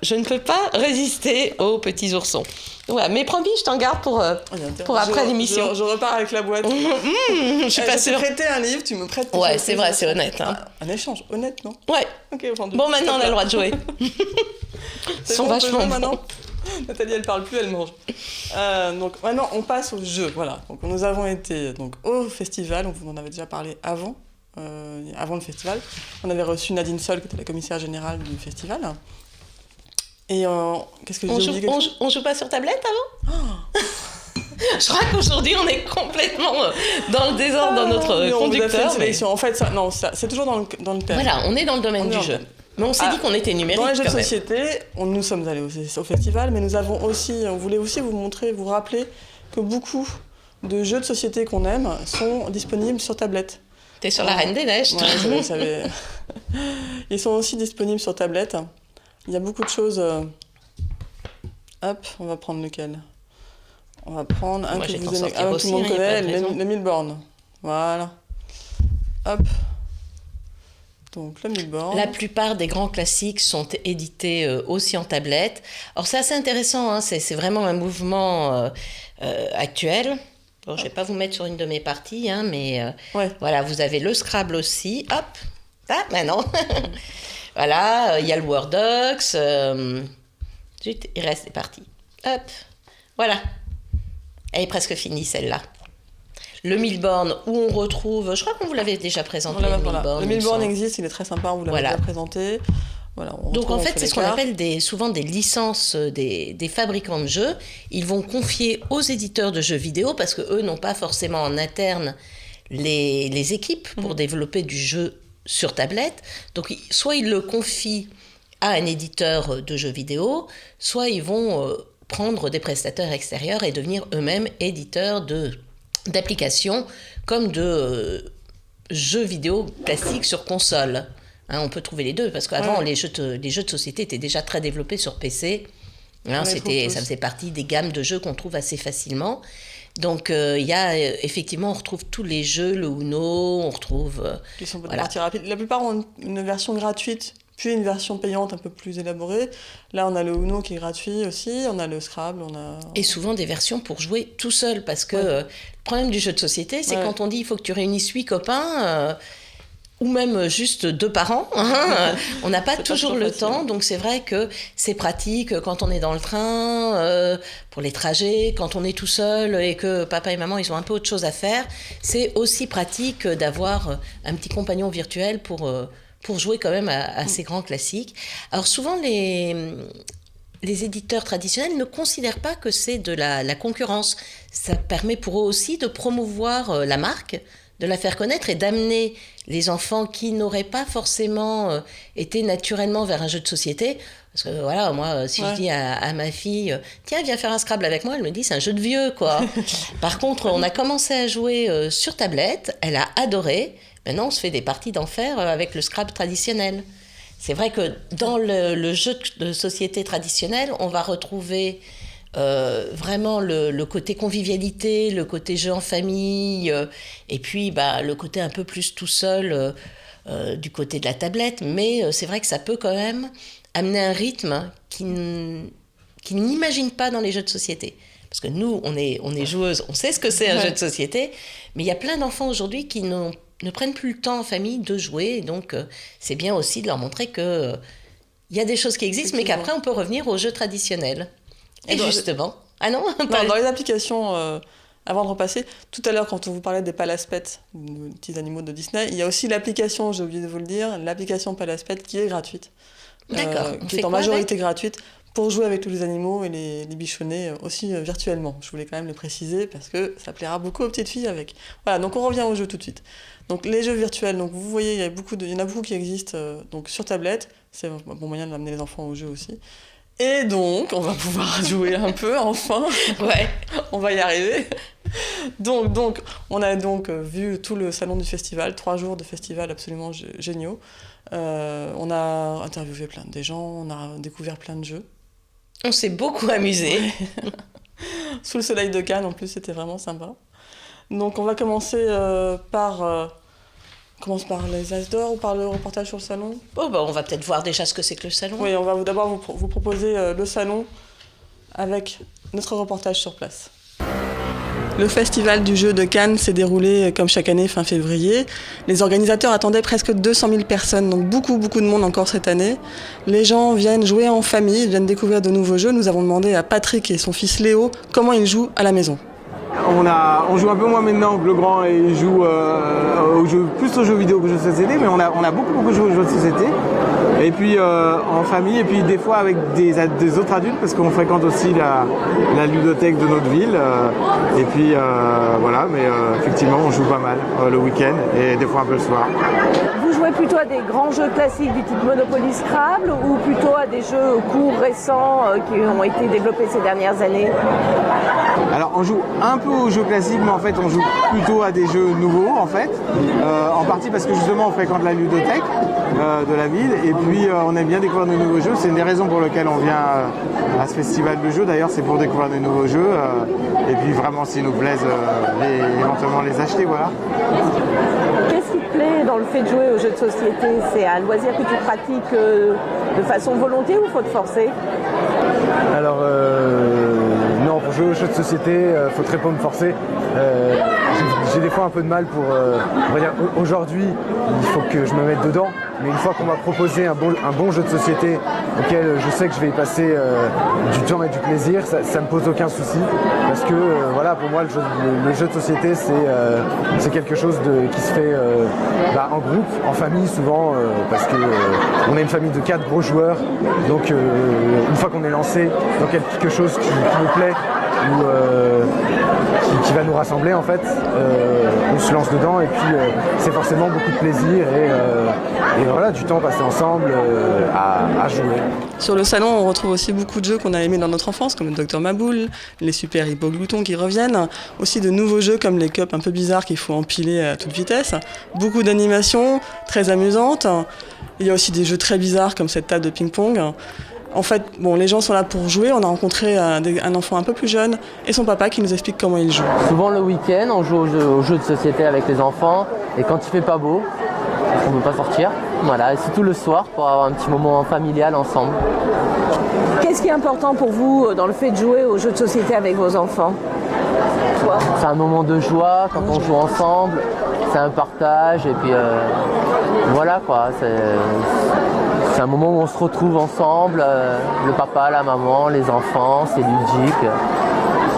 Je ne peux pas résister aux petits oursons. Ouais, mais promis, je t'en garde pour après l'émission. Je repars avec la boîte. Je suis pas sûre. Je vais te prêter un livre, tu me prêtes. Ouais, c'est vrai, c'est honnête. Hein. Un échange, honnête, non? Ouais. Okay, bon, maintenant on a le droit de jouer. Ils sont vachement bons. Nathalie, elle parle plus, elle mange. Donc maintenant, on passe au jeu. Voilà. Donc nous avons été au festival. On vous en avait déjà parlé avant le festival. On avait reçu Nadine Sol, qui était la commissaire générale du festival. Et qu'est-ce que j'ai oublié? On joue pas sur tablette avant? Je crois qu'aujourd'hui, on est complètement dans le désordre dans notre conducteur. En fait, c'est toujours dans le thème. Voilà, on est dans le domaine du jeu. Mais on s'est dit qu'on était numérique. Dans les jeux de société, nous sommes allés au festival, mais on voulait aussi vous rappeler que beaucoup de jeux de société qu'on aime sont disponibles sur tablette. T'es sur la Reine des Neiges. Ouais, ils sont aussi disponibles sur tablette. Il y a beaucoup de choses. Hop, on va prendre lequel? On va prendre un que tout le monde connaît, le Milborn. Voilà. Hop. Donc, le Milborn. La plupart des grands classiques sont édités aussi en tablette. Alors, c'est assez intéressant, hein, c'est vraiment un mouvement actuel. Bon, je ne vais pas vous mettre sur une de mes parties, hein, mais voilà, vous avez le Scrabble aussi. Hop. Ah, maintenant. Voilà, il y a le Wordox. Zut, il reste des parties. Hop. Voilà. Elle est presque finie, celle-là. Le Milborn, où on retrouve... Je crois qu'on vous l'avait déjà présenté, le Milborn existe, il est très sympa, on vous l'avait déjà présenté. Voilà, donc en fait, c'est ce qu'on appelle souvent des licences des fabricants de jeux. Ils vont confier aux éditeurs de jeux vidéo, parce qu'eux n'ont pas forcément en interne les équipes pour développer du jeu sur tablette. Donc soit ils le confient à un éditeur de jeux vidéo, soit ils vont prendre des prestataires extérieurs et devenir eux-mêmes éditeurs d'applications comme de jeux vidéo classiques sur console. Hein, on peut trouver les deux, parce qu'avant, les jeux de société étaient déjà très développés sur PC. Hein, ça faisait partie des gammes de jeux qu'on trouve assez facilement. Donc, effectivement, on retrouve tous les jeux, le Uno, on retrouve... Qui sont des parties rapides. La plupart ont une version gratuite, puis une version payante un peu plus élaborée. Là, on a le Uno qui est gratuit aussi, on a le Scrabble, Et souvent des versions pour jouer tout seul, parce que le problème du jeu de société, c'est quand on dit il faut que tu réunisses 8 copains... ou même juste 2 par an, hein. On n'a pas toujours le temps, donc c'est vrai que c'est pratique quand on est dans le train, pour les trajets, quand on est tout seul et que papa et maman ils ont un peu autre chose à faire, c'est aussi pratique d'avoir un petit compagnon virtuel pour jouer quand même à ces grands classiques. Alors souvent les éditeurs traditionnels ne considèrent pas que c'est de la concurrence. Ça permet pour eux aussi de promouvoir la marque, de la faire connaître et d'amener les enfants qui n'auraient pas forcément été naturellement vers un jeu de société. Parce que voilà, moi, si je dis à ma fille « Tiens, viens faire un Scrabble avec moi », elle me dit « C'est un jeu de vieux, quoi ». Par contre, on a commencé à jouer sur tablette, elle a adoré. Maintenant, on se fait des parties d'enfer avec le Scrabble traditionnel. C'est vrai que dans le jeu de société traditionnel, on va retrouver... vraiment le côté convivialité, le côté jeu en famille, et puis le côté un peu plus tout seul du côté de la tablette, mais c'est vrai que ça peut quand même amener un rythme qu'ils n'imaginent pas dans les jeux de société. Parce que nous, on est joueuses, on sait ce que c'est un jeu de société, mais il y a plein d'enfants aujourd'hui qui ne prennent plus le temps en famille de jouer, et donc c'est bien aussi de leur montrer qu'il y a des choses qui existent, mais qu'après on peut revenir aux jeux traditionnels. Et justement... Ah non, dans les applications, avant de repasser, tout à l'heure, quand on vous parlait des Palaspet, des petits animaux de Disney, il y a aussi l'application, j'ai oublié de vous le dire, l'application Palaspet qui est gratuite. D'accord. Qui est en majorité gratuite pour jouer avec tous les animaux et les bichonner aussi virtuellement. Je voulais quand même le préciser parce que ça plaira beaucoup aux petites filles avec. Voilà, donc on revient au jeu tout de suite. Donc les jeux virtuels, donc vous voyez, il y en a beaucoup qui existent donc sur tablette. C'est un bon moyen d'amener les enfants au jeu aussi. Et donc, on va pouvoir jouer un peu, enfin. Ouais. On va y arriver. Donc, on a donc vu tout le salon du festival, 3 jours de festival absolument géniaux. On a interviewé plein de gens, on a découvert plein de jeux. On s'est beaucoup amusé. Sous le soleil de Cannes, en plus, c'était vraiment sympa. Donc on va commencer par les As d'or ou par le reportage sur le salon. Oh, on va peut-être voir déjà ce que c'est que le salon. Oui, on va d'abord vous proposer le salon avec notre reportage sur place. Le festival du jeu de Cannes s'est déroulé comme chaque année fin février. Les organisateurs attendaient presque 200 000 personnes, donc beaucoup de monde encore cette année. Les gens viennent jouer en famille, viennent découvrir de nouveaux jeux. Nous avons demandé à Patrick et son fils Léo comment ils jouent à la maison. On joue un peu moins maintenant que le grand et il joue plus aux jeux vidéo qu'aux jeux de société, mais on a beaucoup joué aux jeux de société. Et puis en famille, et puis des fois avec des autres adultes, parce qu'on fréquente aussi la ludothèque de notre ville. Et puis voilà, mais effectivement on joue pas mal le week-end et des fois un peu le soir. Vous jouez plutôt à des grands jeux classiques du type Monopoly, Scrabble, ou plutôt à des jeux courts, récents, qui ont été développés ces dernières années? Alors on joue un peu aux jeux classiques, mais en fait on joue plutôt à des jeux nouveaux en fait, en partie parce que justement on fréquente la ludothèque de la ville, et puis on aime bien découvrir de nouveaux jeux. C'est une des raisons pour lesquelles on vient à ce festival de jeux, d'ailleurs c'est pour découvrir de nouveaux jeux, et puis vraiment s'ils nous plaisent, éventuellement les acheter, voilà. Qu'est-ce qui te plaît dans le fait de jouer aux jeux de société? C'est un loisir que tu pratiques de façon volontaire ou faut te forcer? Alors non, pour jouer aux jeux de société, faut très peu me forcer. J'ai des fois un peu de mal pour... on va dire, aujourd'hui, il faut que je me mette dedans. Mais une fois qu'on m'a proposé un bon jeu de société auquel je sais que je vais y passer du temps et du plaisir, ça me pose aucun souci. Parce que voilà, pour moi, le jeu de société, c'est quelque chose qui se fait en groupe, en famille souvent, parce que on a une famille de 4 gros joueurs. Donc une fois qu'on est lancé dans quelque chose qui nous plaît, ou qui va nous rassembler en fait, on se lance dedans, et puis c'est forcément beaucoup de plaisir et voilà, du temps passé ensemble à jouer. Sur le salon, on retrouve aussi beaucoup de jeux qu'on a aimés dans notre enfance, comme le Docteur Maboul, les Super Hippogloutons qui reviennent, aussi de nouveaux jeux comme les cups un peu bizarres qu'il faut empiler à toute vitesse, beaucoup d'animations très amusantes. Il y a aussi des jeux très bizarres comme cette table de ping-pong. En fait, les gens sont là pour jouer. On a rencontré un enfant un peu plus jeune et son papa qui nous explique comment il joue. Souvent le week-end, on joue aux jeux de société avec les enfants, et quand il fait pas beau, on ne peut pas sortir. Voilà, et surtout le soir pour avoir un petit moment familial ensemble. Qu'est-ce qui est important pour vous dans le fait de jouer aux jeux de société avec vos enfants? Toi? C'est un moment de joie quand on joue ensemble, c'est un partage, et puis voilà quoi. C'est un moment où on se retrouve ensemble, le papa, la maman, les enfants, c'est ludique.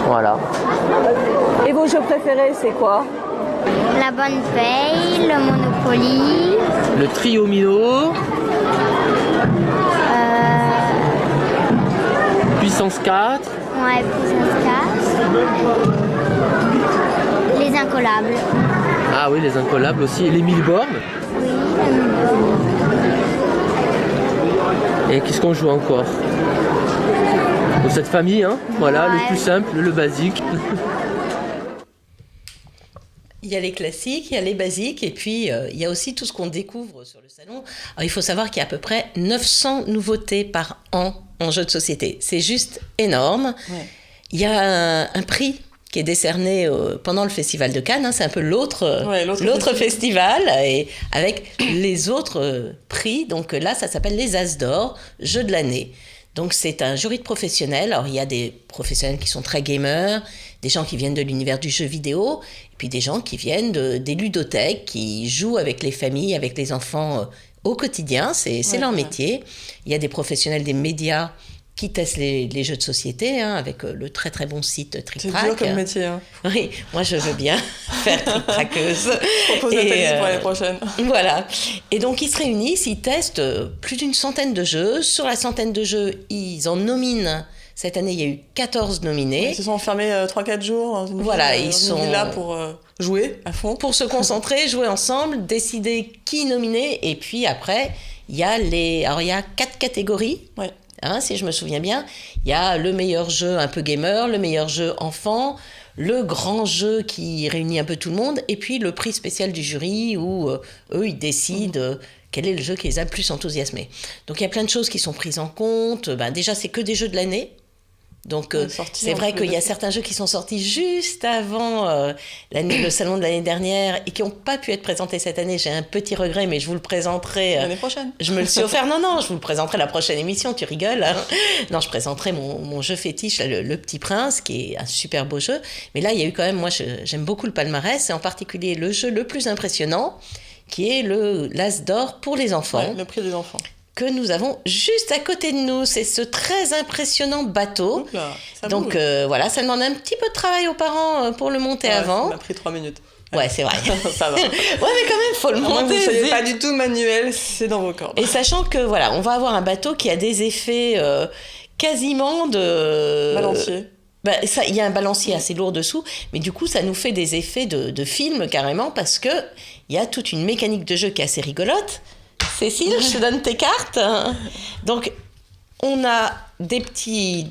Voilà. Et vos jeux préférés, c'est quoi? La bonne paye, le Monopoly. Le trio Mino. Puissance 4. Ouais, puissance 4. Les incollables. Ah oui, les incollables aussi. Et les 1000 bornes. Oui, les 1000 bornes. Et qu'est-ce qu'on joue encore? Dans cette famille, hein, voilà, Ouais. le plus simple, le basique. Il y a les classiques, il y a les basiques, et puis il y a aussi tout ce qu'on découvre sur le salon. Alors, il faut savoir qu'il y a à peu près 900 nouveautés par an en jeux de société. C'est juste énorme. Ouais. Il y a un prix qui est décerné pendant le Festival de Cannes. Hein, c'est un peu l'autre festival, et avec les autres prix. Donc là, ça s'appelle les As d'or, jeu de l'année. Donc c'est un jury de professionnels. Alors il y a des professionnels qui sont très gamers, des gens qui viennent de l'univers du jeu vidéo, et puis des gens qui viennent des ludothèques, qui jouent avec les familles, avec les enfants au quotidien. C'est leur métier. Il y a des professionnels des médias qui testent les jeux de société, hein, avec le très très bon site Trick Track. C'est dur comme métier. Hein. Oui, moi je veux bien faire Trick Trackeuse. Propose un technique pour l'année prochaine. Voilà. Et donc ils se réunissent, ils testent plus d'une centaine de jeux. Sur la centaine de jeux, ils en nominent. Cette année, il y a eu 14 nominés. Ils se sont enfermés 3-4 jours dans une voilà, ville, ils sont là pour jouer à fond. Pour se concentrer, jouer ensemble, décider qui nominer. Et puis après, il y a 4 catégories. Ouais. Hein, si je me souviens bien, il y a le meilleur jeu un peu gamer, le meilleur jeu enfant, le grand jeu qui réunit un peu tout le monde, et puis le prix spécial du jury où eux, ils décident quel est le jeu qui les a le plus enthousiasmés. Donc il y a plein de choses qui sont prises en compte. Déjà, c'est que des jeux de l'année. Donc, c'est vrai qu'il y a certains jeux qui sont sortis juste avant le salon de l'année dernière et qui n'ont pas pu être présentés cette année. J'ai un petit regret, mais je vous le présenterai. L'année prochaine. Je me le suis offert. Non, je vous le présenterai la prochaine émission, tu rigoles. Hein. Non, je présenterai mon jeu fétiche, là, le Petit Prince, qui est un super beau jeu. Mais là, il y a eu quand même, moi, j'aime beaucoup le palmarès, et en particulier le jeu le plus impressionnant, qui est le l'As d'or pour les enfants. Ouais, le prix des enfants. Que nous avons juste à côté de nous. C'est ce très impressionnant bateau. Là, donc voilà, ça demande un petit peu de travail aux parents pour le monter avant. Ça m'a pris 3 minutes. Ouais, c'est vrai. Ça va. Ouais, mais quand même, faut le monter. Vous ne soyez pas du tout manuel, c'est dans vos cordes. Et sachant que voilà, on va avoir un bateau qui a des effets quasiment de balancier. Il y a un balancier assez lourd dessous, mais du coup, ça nous fait des effets de film carrément, parce que il y a toute une mécanique de jeu qui est assez rigolote. Cécile, je te donne tes cartes. Donc, on a des petits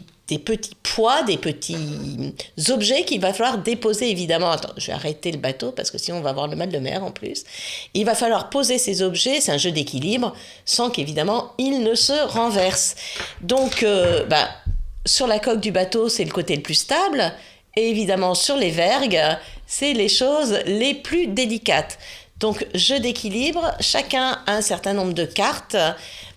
poids, des petits objets qu'il va falloir déposer, évidemment. Attends, je vais arrêter le bateau parce que sinon on va avoir le mal de mer en plus. Il va falloir poser ces objets, c'est un jeu d'équilibre, sans qu'évidemment ils ne se renversent. Donc, sur la coque du bateau, c'est le côté le plus stable. Et évidemment, sur les vergues, c'est les choses les plus délicates. Donc, jeu d'équilibre, chacun a un certain nombre de cartes,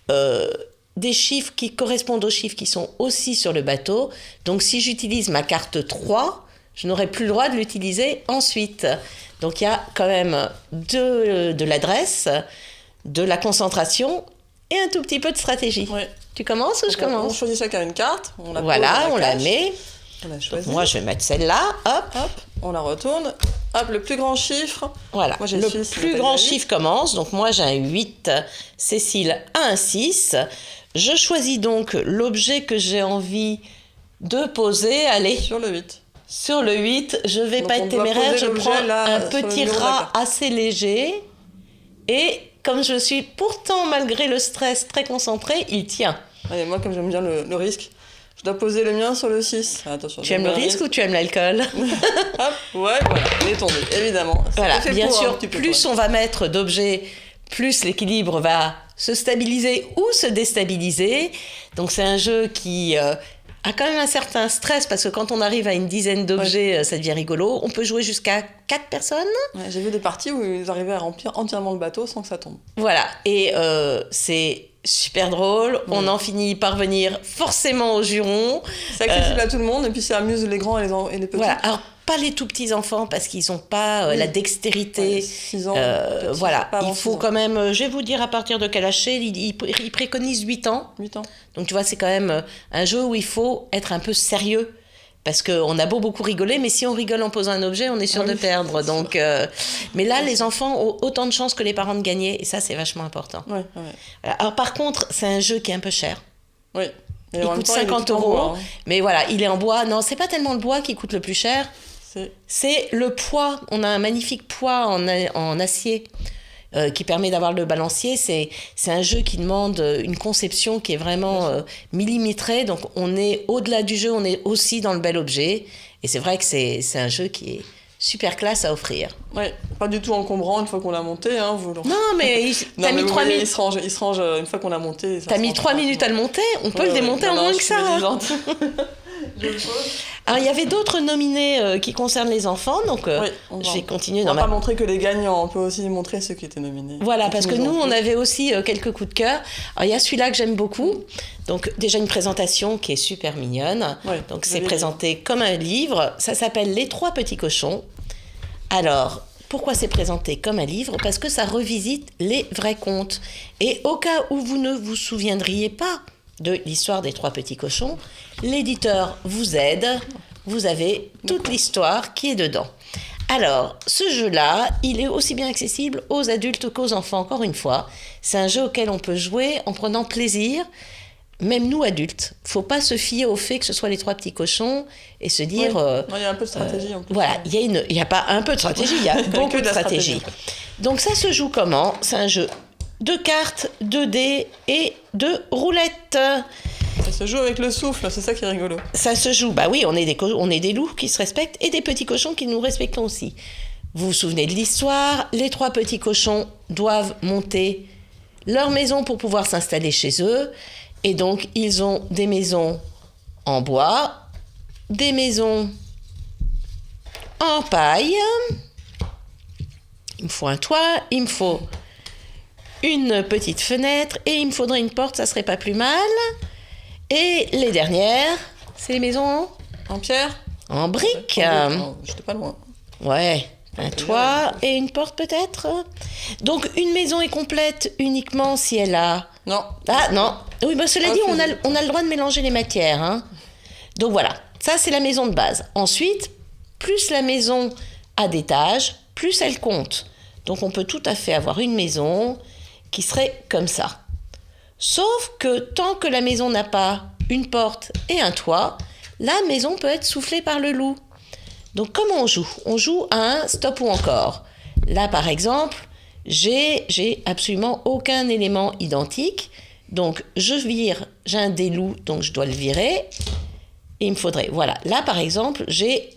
des chiffres qui correspondent aux chiffres qui sont aussi sur le bateau. Donc, si j'utilise ma carte 3, je n'aurai plus le droit de l'utiliser ensuite. Donc, il y a quand même de l'adresse, de la concentration et un tout petit peu de stratégie. Ouais. Tu commences ou je commence? On choisit chacun une carte. On la met. On a choisi. Donc moi, je vais mettre celle-là. Hop. On la retourne. Hop, le plus grand chiffre. Voilà. Moi, le plus grand chiffre commence. Donc moi, j'ai un 8. Cécile a un 6. Je choisis donc l'objet que j'ai envie de poser. Allez. Sur le 8. Sur le 8, je ne vais pas être téméraire. Je prends un petit rat assez léger. Et comme je suis pourtant, malgré le stress, très concentrée, il tient. Allez, moi, comme j'aime bien le risque, je dois poser le mien sur le 6. Attention, tu aimes le risque ou tu aimes l'alcool? Hop, ouais, voilà, il est tombé, évidemment. Voilà, bien sûr, plus on va mettre d'objets, plus l'équilibre va se stabiliser ou se déstabiliser. Donc c'est un jeu qui a quand même un certain stress, parce que quand on arrive à une dizaine d'objets, ça devient rigolo. On peut jouer jusqu'à 4 personnes. Ouais, j'ai vu des parties où ils arrivaient à remplir entièrement le bateau sans que ça tombe. Voilà, et c'est super drôle. On en finit par venir forcément au juron. C'est accessible à tout le monde, et puis ça amuse les grands et les petits. Voilà, alors pas les tout petits enfants, parce qu'ils n'ont pas la dextérité. 6 ans. Voilà, il faut quand même, je vais vous dire à partir de quel âge il préconise 8 ans. 8 ans. Donc tu vois, c'est quand même un jeu où il faut être un peu sérieux. Parce qu'on a beaucoup rigoler, mais si on rigole en posant un objet, on est sûr de perdre. Donc, mais là, les enfants ont autant de chances que les parents de gagner, et ça, c'est vachement important. Ouais. Voilà. Alors, par contre, c'est un jeu qui est un peu cher. Oui. Il coûte 50 €. Bois, hein. Mais voilà, il est en bois. Non, c'est pas tellement le bois qui coûte le plus cher. C'est le poids. On a un magnifique poids en acier qui permet d'avoir le balancier. C'est un jeu qui demande une conception qui est vraiment millimétrée. Donc, on est au-delà du jeu, on est aussi dans le bel objet. Et c'est vrai que c'est un jeu qui est super classe à offrir. Oui, pas du tout encombrant une fois qu'on l'a monté. Hein, Non, mais t'as mis 3 minutes. Il se range une fois qu'on l'a monté. T'as mis 3 minutes à le monter, on peut le démonter en moins que ça. Alors, il y avait d'autres nominés qui concernent les enfants, donc je vais continuer. On va pas montrer que les gagnants, on peut aussi montrer ceux qui étaient nominés. Voilà, parce que nous, on avait aussi quelques coups de cœur. Alors, il y a celui-là que j'aime beaucoup. Donc, déjà une présentation qui est super mignonne. Donc, c'est présenté comme un livre. Ça s'appelle Les 3 petits cochons. Alors, pourquoi c'est présenté comme un livre? Parce que ça revisite les vrais contes. Et au cas où vous ne vous souviendriez pas de l'histoire des 3 petits cochons, l'éditeur vous aide. Vous avez toute l'histoire qui est dedans. Alors, ce jeu-là, il est aussi bien accessible aux adultes qu'aux enfants, encore une fois. C'est un jeu auquel on peut jouer en prenant plaisir, même nous adultes. Faut pas se fier au fait que ce soit les 3 petits cochons et se dire... il y a un peu de stratégie. En plus. Voilà, il y a pas un peu de stratégie, il y a beaucoup de stratégie. Donc ça se joue comment? C'est un jeu de cartes, de dés et de roulettes. Ça se joue avec le souffle, c'est ça qui est rigolo. Ça se joue, oui, on est des loups qui se respectent et des petits cochons qui nous respectent aussi. Vous vous souvenez de l'histoire, les 3 petits cochons doivent monter leur maison pour pouvoir s'installer chez eux. Et donc, ils ont des maisons en bois, des maisons en paille. Il me faut un toit, il me faut une petite fenêtre et il me faudrait une porte, ça serait pas plus mal. Et les dernières, c'est les maisons En pierre? en briques. J'étais pas loin. Ouais, un toit et une porte peut-être. Donc une maison est complète uniquement si elle a... Non. Ah non, oui, bah cela dit, on Refusé. a le droit de mélanger les matières. Hein. Donc voilà, ça c'est la maison de base. Ensuite, plus la maison a d'étages, plus elle compte. Donc on peut tout à fait avoir une maison qui serait comme ça. Sauf que tant que la maison n'a pas une porte et un toit, la maison peut être soufflée par le loup. Donc comment on joue? On joue à un stop ou encore. Là par exemple, j'ai absolument aucun élément identique. Donc je vire, j'ai un dé loup, donc je dois le virer. Et il me faudrait, voilà. Là par exemple, j'ai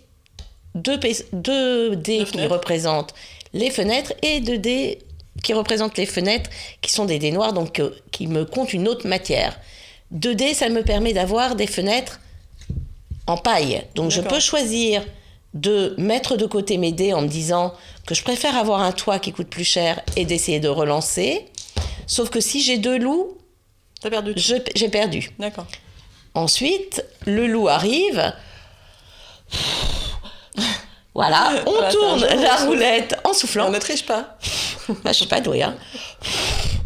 deux dés qui représentent les fenêtres et 2 dés qui représentent les fenêtres, qui sont des dés noirs, donc qui me comptent une autre matière. 2 dés, ça me permet d'avoir des fenêtres en paille. Donc je peux choisir de mettre de côté mes dés en me disant que je préfère avoir un toit qui coûte plus cher et d'essayer de relancer. Sauf que si j'ai 2 loups, T'as perdu. j'ai perdu. D'accord. Ensuite, le loup arrive. Voilà, on Voilà, tourne c'est un jeu, la on souffle. roulette en soufflant. On ne triche pas. Bah, je suis pas douée, hein.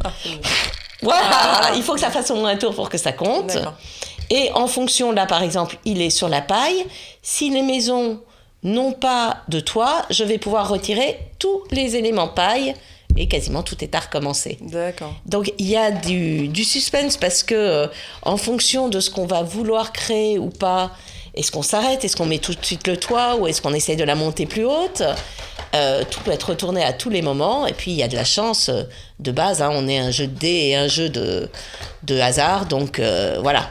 Ah, c'est bon. Voilà, il faut que ça fasse au moins un tour pour que ça compte. D'accord. Et en fonction, là par exemple, il est sur la paille. Si les maisons n'ont pas de toit, je vais pouvoir retirer tous les éléments paille et quasiment tout est à recommencer. D'accord. Donc il y a du suspense parce que en fonction de ce qu'on va vouloir créer ou pas, est-ce qu'on s'arrête, est-ce qu'on met tout de suite le toit ou est-ce qu'on essaye de la monter plus haute, tout peut être retourné à tous les moments et puis il y a de la chance de base, hein, on est un jeu de dés et un jeu de hasard, donc voilà.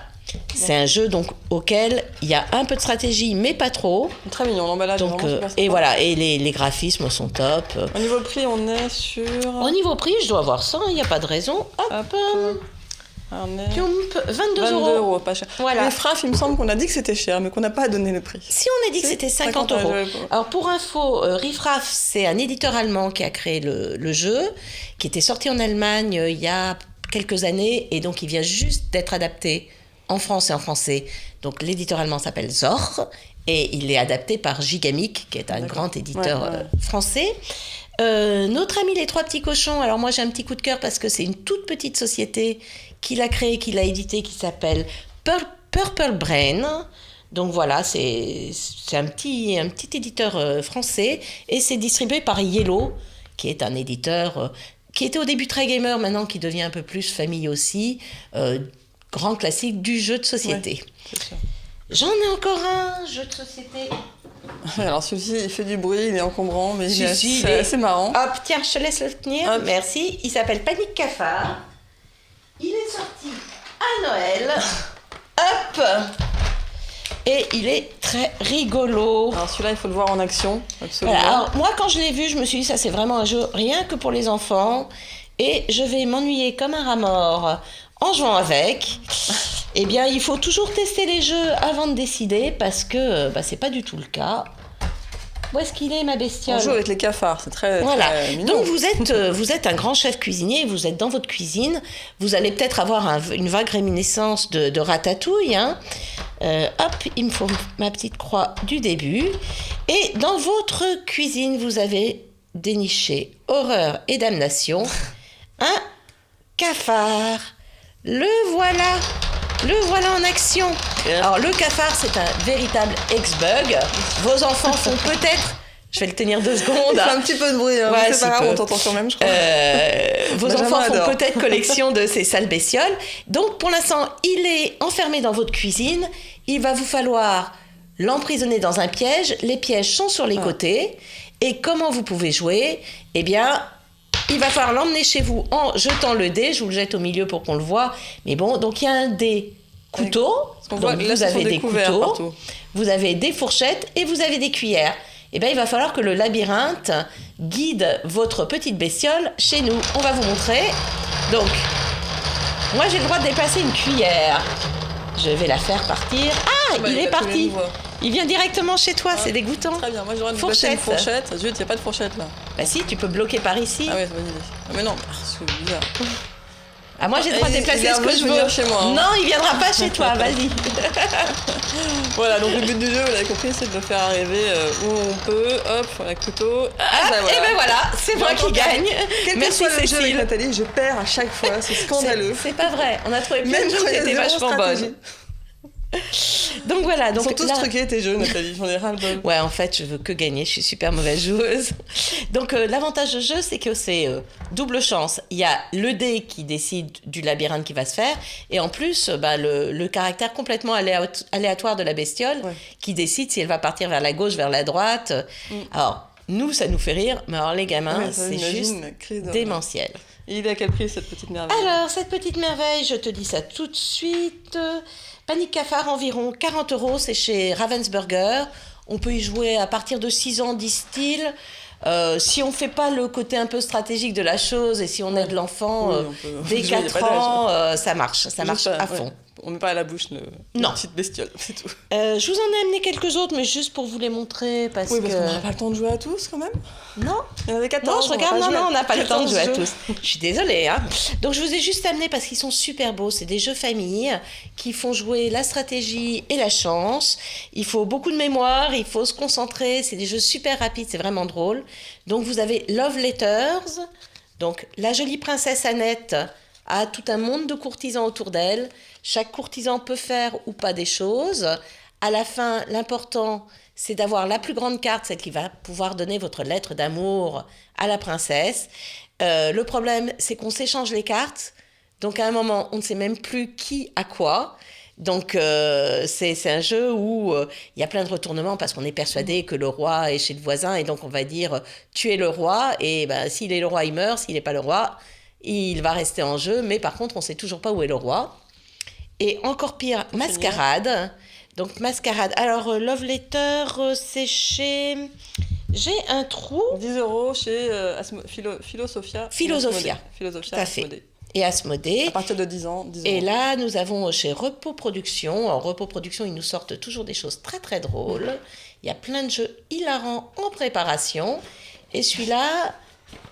C'est un jeu donc auquel il y a un peu de stratégie mais pas trop. Très mignon, l'emballage est Donc, vraiment super sympa. et voilà, et les graphismes sont top. Au niveau prix, on est sur... Au niveau prix, je dois avoir 100, il n'y a pas de raison. Hop, On est... piomp, 22 22 €. euros, pas cher. Voilà. Les Fraf, il me semble qu'on a dit que c'était cher, mais qu'on n'a pas donné le prix. Si on a dit que c'était 50 €. €. Alors pour info, Riffraff, c'est un éditeur allemand qui a créé le jeu, qui était sorti en Allemagne il y a quelques années, et donc il vient juste d'être adapté en France et en français. Donc l'éditeur allemand s'appelle Zor, et il est adapté par Gigamic, qui est un grand éditeur français. Notre ami Les Trois Petits Cochons, alors moi j'ai un petit coup de cœur parce que c'est une toute petite société qui l'a créé, qui l'a édité, qui s'appelle Purple Brain. Donc voilà, c'est un petit éditeur français et c'est distribué par Yellow, qui est un éditeur qui était au début très gamer, maintenant qui devient un peu plus famille aussi. Grand classique du jeu de société. Ouais, c'est sûr. J'en ai encore un jeu de société. Alors celui-ci, il fait du bruit, il est encombrant, mais Si, c'est assez marrant. Hop, tiens, je te laisse le tenir. Hop. Merci. Il s'appelle Panique Cafard. Il est sorti à Noël. Hop. Et il est très rigolo. Alors celui-là, il faut le voir en action, absolument. Voilà. Alors, moi, quand je l'ai vu, je me suis dit, ça c'est vraiment un jeu rien que pour les enfants. Et je vais m'ennuyer comme un rat mort en jouant avec. Eh bien, il faut toujours tester les jeux avant de décider parce que c'est pas du tout le cas. Où est-ce qu'il est, ma bestiole? On joue avec les cafards, c'est très, Voilà. très mignon. Donc vous êtes un grand chef cuisinier, vous êtes dans votre cuisine, vous allez peut-être avoir une vague réminiscence de Ratatouille. Hein. Hop, il me faut ma petite croix du début. Et dans votre cuisine, vous avez déniché horreur et damnation un cafard. Le voilà en action. Alors le cafard, c'est un véritable ex-bug. Vos enfants font peut-être... Je vais le tenir 2 secondes. Il fait un petit peu de bruit, hein, Ouais, c'est si pas grave, peu. on t'entend quand même, je crois. Vos Benjamin enfants font adore. peut-être collection de ces sales bestioles. Donc pour l'instant, il est enfermé dans votre cuisine. Il va vous falloir l'emprisonner dans un piège. Les pièges sont sur les côtés. Et comment vous pouvez jouer? Eh bien... il va falloir l'emmener chez vous en jetant le dé. Je vous le jette au milieu pour qu'on le voit. Mais bon, donc il y a un dé couteau. qu'on voit, Donc là, vous ce sont avez des des couverts couteaux, partout. vous avez des fourchettes et vous avez des cuillères. Eh bien, il va falloir que le labyrinthe guide votre petite bestiole chez nous. On va vous montrer. Donc, moi j'ai le droit de déplacer une cuillère. Je vais la faire partir. Ah, Bah, il est tu parti. le vois. Il vient directement chez toi, c'est dégoûtant. Très bien, moi j'aurais une fourchette. Fourchette. Zut, il n'y a pas de fourchette là. Bah si, tu peux bloquer par ici. Ah ouais, c'est bonne idée. Ah, mais non, c'est bizarre. Ah, moi j'ai le droit de Il- déplacer il est ce que heureux je de veux. venir chez moi, hein. Non, il viendra pas chez toi, vas-y. Voilà, donc le but du jeu, vous l'avez compris, c'est de le faire arriver où on peut. Hop, voilà, couteau. Ah, et ben voilà, c'est moi qui gagne. Quel que Merci soit le jeu avec Cécile. Nathalie, je perds à chaque fois, c'est scandaleux. C'est pas vrai, on a trouvé plein Même de jeux quand qui il y a étaient zéro vachement stratégie. bonnes. Donc voilà, Ils donc sont tous là- truqués tes jeux, Nathalie, j'en ai ras le bol. Ouais, en fait, je veux que gagner, je suis super mauvaise joueuse. Donc l'avantage du jeu, c'est que c'est double chance. Il y a le dé qui décide du labyrinthe qui va se faire, et en plus, le caractère complètement aléatoire de la bestiole qui décide si elle va partir vers la gauche, vers la droite. Alors, nous, ça nous fait rire, mais alors les gamins, Ouais, ça, c'est j'imagine, juste une crise de- démentiel. Il est à quel prix cette petite merveille? Alors, cette petite merveille, je te dis ça tout de suite. Panique Cafard, environ 40 €, c'est chez Ravensburger. On peut y jouer à partir de 6 ans, disent-ils. Si on fait pas le côté un peu stratégique de la chose et si on aide l'enfant Oui, on peut dès jouer, y a 4 pas d'âge. ans, ça marche Juste à pas- fond. ouais. On met pas à la bouche Non. la petite bestiole, c'est tout. Je vous en ai amené quelques autres, mais juste pour vous les montrer parce Oui, parce qu'on que... n'aura pas le temps de jouer à tous quand même. Non, Il y en avait 14. non, je regarde, non, on n'a pas le temps de jouer à 14 tous. Je suis désolée, hein. Donc je vous ai juste amené parce qu'ils sont super beaux. C'est des jeux famille qui font jouer la stratégie et la chance. Il faut beaucoup de mémoire, il faut se concentrer. C'est des jeux super rapides, c'est vraiment drôle. Donc vous avez Love Letters. Donc la jolie princesse Annette a tout un monde de courtisans autour d'elle. Chaque courtisan peut faire ou pas des choses. À la fin, l'important, c'est d'avoir la plus grande carte, celle qui va pouvoir donner votre lettre d'amour à la princesse. Le problème, c'est qu'on s'échange les cartes. Donc, à un moment, on ne sait même plus qui a quoi. Donc, c'est un jeu où il y a plein de retournements parce qu'on est persuadé que le roi est chez le voisin. Et donc, on va dire, tu es le roi. Et s'il est le roi, il meurt. S'il n'est pas le roi, il va rester en jeu. Mais par contre, on ne sait toujours pas où est le roi. Et encore pire, Mascarade. Donc, Mascarade. Alors, Love Letter, c'est chez... J'ai un trou. 10 € chez Philosophia. Philosophia. Philosophia. Tout à fait. Asmodée. Et Asmodée. À partir de 10 ans. 10 Et €. là, nous avons chez Repos Productions. En Repos Productions, ils nous sortent toujours des choses très, très drôles. Il y a plein de jeux hilarants en préparation. Et celui-là,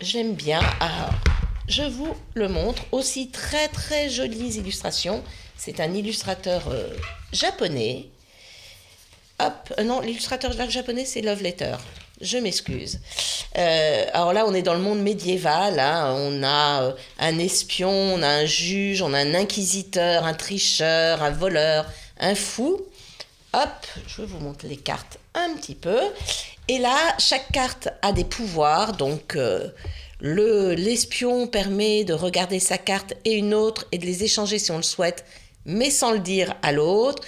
j'aime bien. Alors, je vous le montre. Aussi très, très jolies illustrations. C'est un illustrateur japonais. Hop, non, l'illustrateur japonais, c'est Love Letter. Je m'excuse. Alors là, on est dans le monde médiéval. Hein. On a un espion, on a un juge, on a un inquisiteur, un tricheur, un voleur, un fou. Hop, je vais vous montrer les cartes un petit peu. Et là, chaque carte a des pouvoirs. Donc, l'espion permet de regarder sa carte et une autre et de les échanger si on le souhaite, mais sans le dire à l'autre.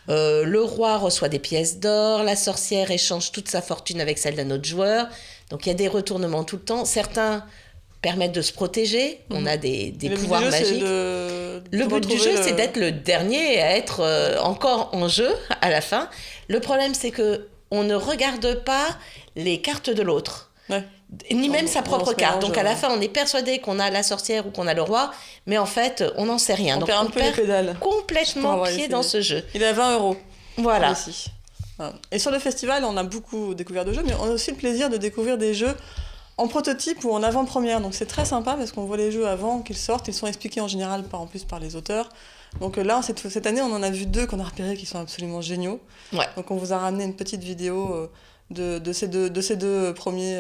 Le roi reçoit des pièces d'or, la sorcière échange toute sa fortune avec celle d'un autre joueur. Donc il y a des retournements tout le temps. Certains permettent de se protéger, on a des pouvoirs magiques. Le but du jeu, c'est d'être le dernier à être encore en jeu à la fin. Le problème, c'est que on ne regarde pas les cartes de l'autre. Ouais. Ni même sa propre carte. Donc à la ouais. fin, on est persuadé qu'on a la sorcière ou qu'on a le roi, mais en fait, on n'en sait rien. On Donc perd un on peu les perd pédales. complètement Ouais, pied c'est- dans ce jeu. Il est à 20 €. Voilà. Ici. Voilà. Et sur le festival, on a beaucoup découvert de jeux, mais on a aussi le plaisir de découvrir des jeux en prototype ou en avant-première. Donc c'est très sympa parce qu'on voit les jeux avant qu'ils sortent. Ils sont expliqués en général en plus par les auteurs. Donc là, cette année, on en a vu 2 qu'on a repérés qui sont absolument géniaux. Ouais. Donc on vous a ramené une petite vidéo de ces deux premiers.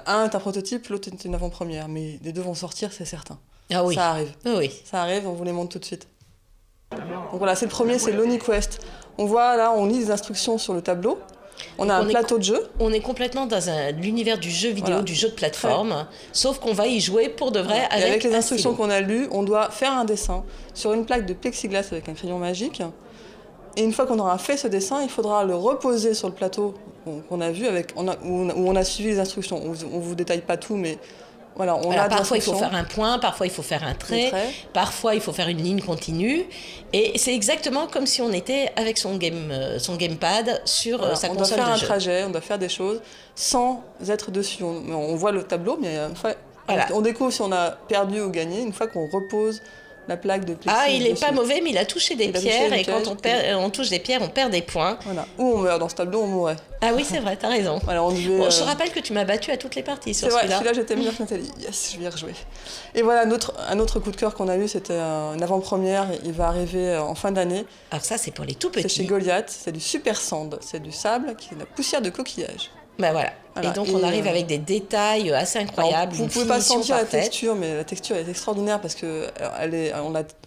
Un est un prototype, l'autre est une avant-première. Mais les deux vont sortir, c'est certain. Ah oui. Ça arrive. Oui. Ça arrive, on vous les montre tout de suite. Donc voilà, c'est le premier, c'est l'Oni Quest. On voit là, on lit les instructions sur le tableau. On a un plateau de jeu. On est complètement dans l'univers du jeu vidéo, Voilà. du jeu de plateforme, sauf qu'on va y jouer pour de vrai Et avec les un instructions stylo. qu'on a lues, on doit faire un dessin sur une plaque de plexiglas avec un crayon magique. Et une fois qu'on aura fait ce dessin, il faudra le reposer sur le plateau qu'on a vu, où on a suivi les instructions. On vous détaille pas tout, mais voilà, on Alors, a des parfois il faut instructions. faire un point, parfois il faut faire un trait, Un trait. parfois il faut faire une ligne continue. Et c'est exactement comme si on était avec son gamepad sur Voilà, sa on doit console faire de un jeu. trajet, on doit faire des choses sans être dessus. On voit le tableau, mais une fois, Voilà. on découvre si on a perdu ou gagné une fois qu'on repose la plaque de plexi. Ah, il est dessus. pas mauvais, mais il a touché des pierres, et quand on touche des pierres, on perd des points. Voilà. Ou on meurt, dans ce tableau, on mourrait. Ah oui, c'est vrai, t'as raison. Voilà, on devait, Bon, je te rappelle que tu m'as battu à toutes les parties sur c'est vrai, celui-là. celui-là j'étais meilleure que Nathalie. Yes, je vais y rejouer. Et voilà, un autre coup de cœur qu'on a eu, c'était une avant-première. Il va arriver en fin d'année. Alors ça, c'est pour les tout petits. C'est chez Goliath, c'est du super sand. C'est du sable qui est de la poussière de coquillage. Ben voilà. Voilà. Et donc, on arrive avec des détails assez incroyables. Alors, vous pouvez pas sentir la texture, mais la texture est extraordinaire parce que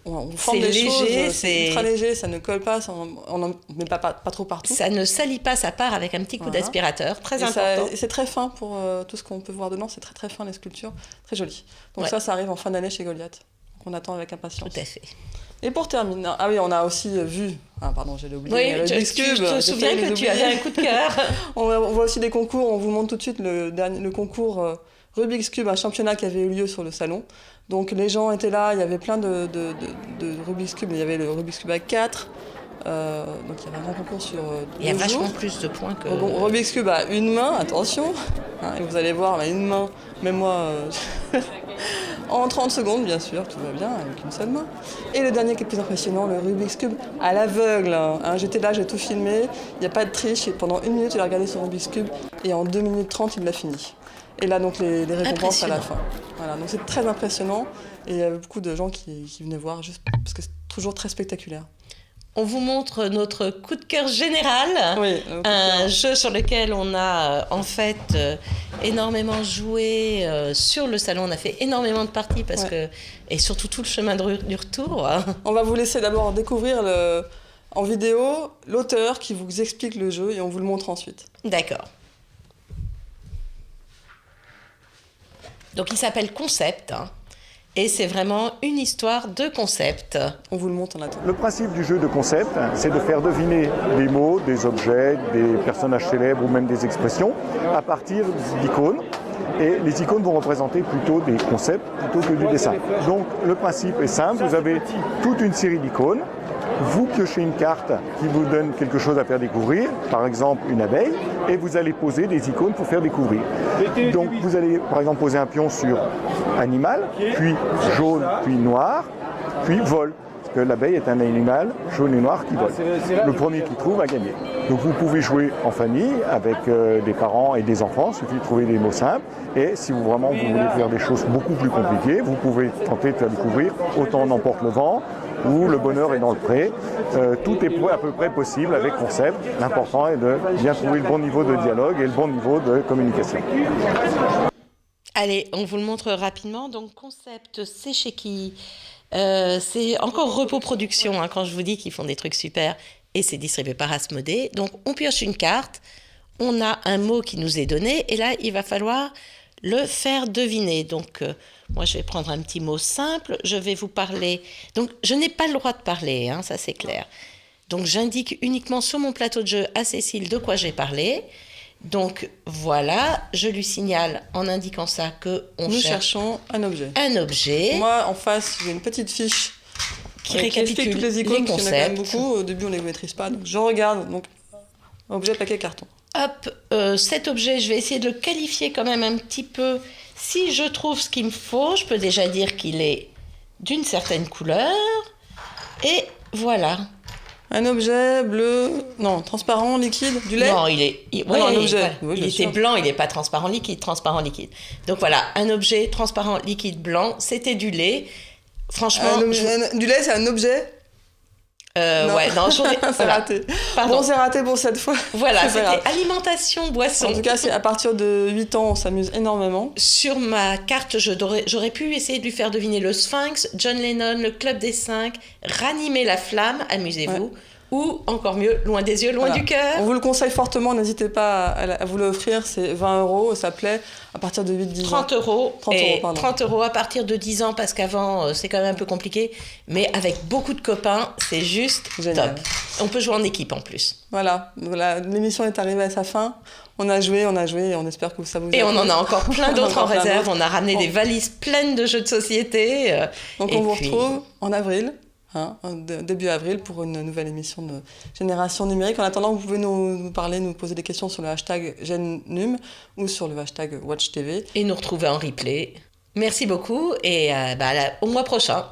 on forme C'est des léger, choses, c'est ultra léger, ça ne colle pas, on n'en met pas trop partout. Ça ne salit pas, ça part avec un petit coup Voilà. d'aspirateur, très Et important. et c'est très fin pour tout ce qu'on peut voir dedans, c'est très très fin les sculptures, très joli. Donc Ouais. ça arrive en fin d'année chez Goliath. Donc on attend avec impatience. Tout à fait. Et pour terminer, ah oui, on a aussi vu, pardon, j'ai oublié, Oui, le tu Rubik's Cube. te souviens que tu avais un coup de cœur. On voit aussi des concours, on vous montre tout de suite le concours Rubik's Cube, un championnat qui avait eu lieu sur le salon. Donc les gens étaient là, il y avait plein de Rubik's Cube, il y avait le Rubik's Cube à 4, donc il y avait un grand concours sur Il y a 2 vachement jours. plus de points que... Bon, Rubik's Cube à une main, attention, hein, et vous allez voir, à une main, même moi, en 30 secondes bien sûr, tout va bien, avec une seule main. Et le dernier qui est le plus impressionnant, le Rubik's Cube à l'aveugle. Hein. J'étais là, j'ai tout filmé, il n'y a pas de triche, et pendant 1 minute il a regardé son Rubik's Cube, et en 2 minutes 30 il l'a fini. Et là donc les récompenses à la fin. Voilà, donc c'est très impressionnant, et il y avait beaucoup de gens qui venaient voir, juste parce que c'est toujours très spectaculaire. On vous montre notre coup de cœur général, Oui, un jeu sur lequel on a en fait énormément joué sur le salon. On a fait énormément de parties parce que et surtout tout le chemin du retour. On va vous laisser d'abord découvrir en vidéo l'auteur qui vous explique le jeu et on vous le montre ensuite. D'accord. Donc il s'appelle Concept. Et c'est vraiment une histoire de concept. On vous le montre en attendant. Le principe du jeu de concept, c'est de faire deviner des mots, des objets, des personnages célèbres ou même des expressions à partir d'icônes. Et les icônes vont représenter plutôt des concepts plutôt que du dessin. Donc le principe est simple, vous avez toute une série d'icônes. Vous piochez une carte qui vous donne quelque chose à faire découvrir, par exemple une abeille, et vous allez poser des icônes pour faire découvrir. Donc vous allez par exemple poser un pion sur animal, puis jaune, puis noir, puis vol. Parce que l'abeille est un animal jaune et noir qui vole. Le premier qui trouve a gagné. Donc vous pouvez jouer en famille avec des parents et des enfants, il suffit de trouver des mots simples. Et si vous voulez faire des choses beaucoup plus compliquées, vous pouvez tenter de faire découvrir Autant n'emporte le vent ou Le bonheur est dans le pré. Tout est à peu près possible avec concept. L'important est de bien trouver le bon niveau de dialogue et le bon niveau de communication. Allez, on vous le montre rapidement. Donc Concept, c'est chez qui c'est encore Repos Production, quand je vous dis qu'ils font des trucs super, et c'est distribué par Asmodée. Donc on pioche une carte, on a un mot qui nous est donné, et là il va falloir le faire deviner. Donc moi je vais prendre un petit mot simple, je vais vous parler. Donc je n'ai pas le droit de parler, ça c'est clair. Donc j'indique uniquement sur mon plateau de jeu à Cécile de quoi j'ai parlé. Donc voilà, je lui signale en indiquant ça que Nous cherchons un objet. Un objet. Moi, en face, j'ai une petite fiche qui récapitule toutes les icônes, les parce qu'il y en a quand même concepts. beaucoup. Au début, on ne les maîtrise pas. Donc je regarde. Donc, objet, paquet, carton. Hop, cet objet, je vais essayer de le qualifier quand même un petit peu. Si je trouve ce qu'il me faut, je peux déjà dire qu'il est d'une certaine couleur. Et voilà. Un objet bleu, non, transparent, liquide, du lait. Non, il un objet. voilà. Oui, Il bien était sûr. blanc, il n'est pas transparent liquide, transparent liquide. Donc voilà, un objet transparent liquide blanc, c'était du lait. Franchement, Du lait, c'est un objet. Non. ouais, non, c'est voilà. raté. Pardon. Bon, c'est raté pour cette fois. Voilà, C'est pas c'était grave. alimentation, boisson. En tout cas, c'est à partir de 8 ans, on s'amuse énormément. Sur ma carte, j'aurais pu essayer de lui faire deviner le Sphinx, John Lennon, le Club des 5, Ranimer la flamme, amusez-vous, Ouais. ou encore mieux, Loin des yeux, loin Voilà. du cœur. On vous le conseille fortement, n'hésitez pas à vous l'offrir, c'est 20 €, ça plaît, à partir de 8-10 ans. 30 euros. 30 et €, pardon. 30 euros à partir de 10 ans, parce qu'avant, c'est quand même un peu compliqué. Mais avec beaucoup de copains, c'est juste Génial. top. On peut jouer en équipe en plus. Voilà, l'émission est arrivée à sa fin. On a joué et on espère que ça vous a Et on plu. en a encore plein d'autres en Encore plein réserve. d'autres. On a ramené des valises pleines de jeux de société. Donc et on vous puis- retrouve en avril, début avril, pour une nouvelle émission de Génération Numérique. En attendant, vous pouvez nous parler, nous poser des questions sur le hashtag GenNum ou sur le hashtag WatchTV. Et nous retrouver en replay. Merci beaucoup et au mois prochain.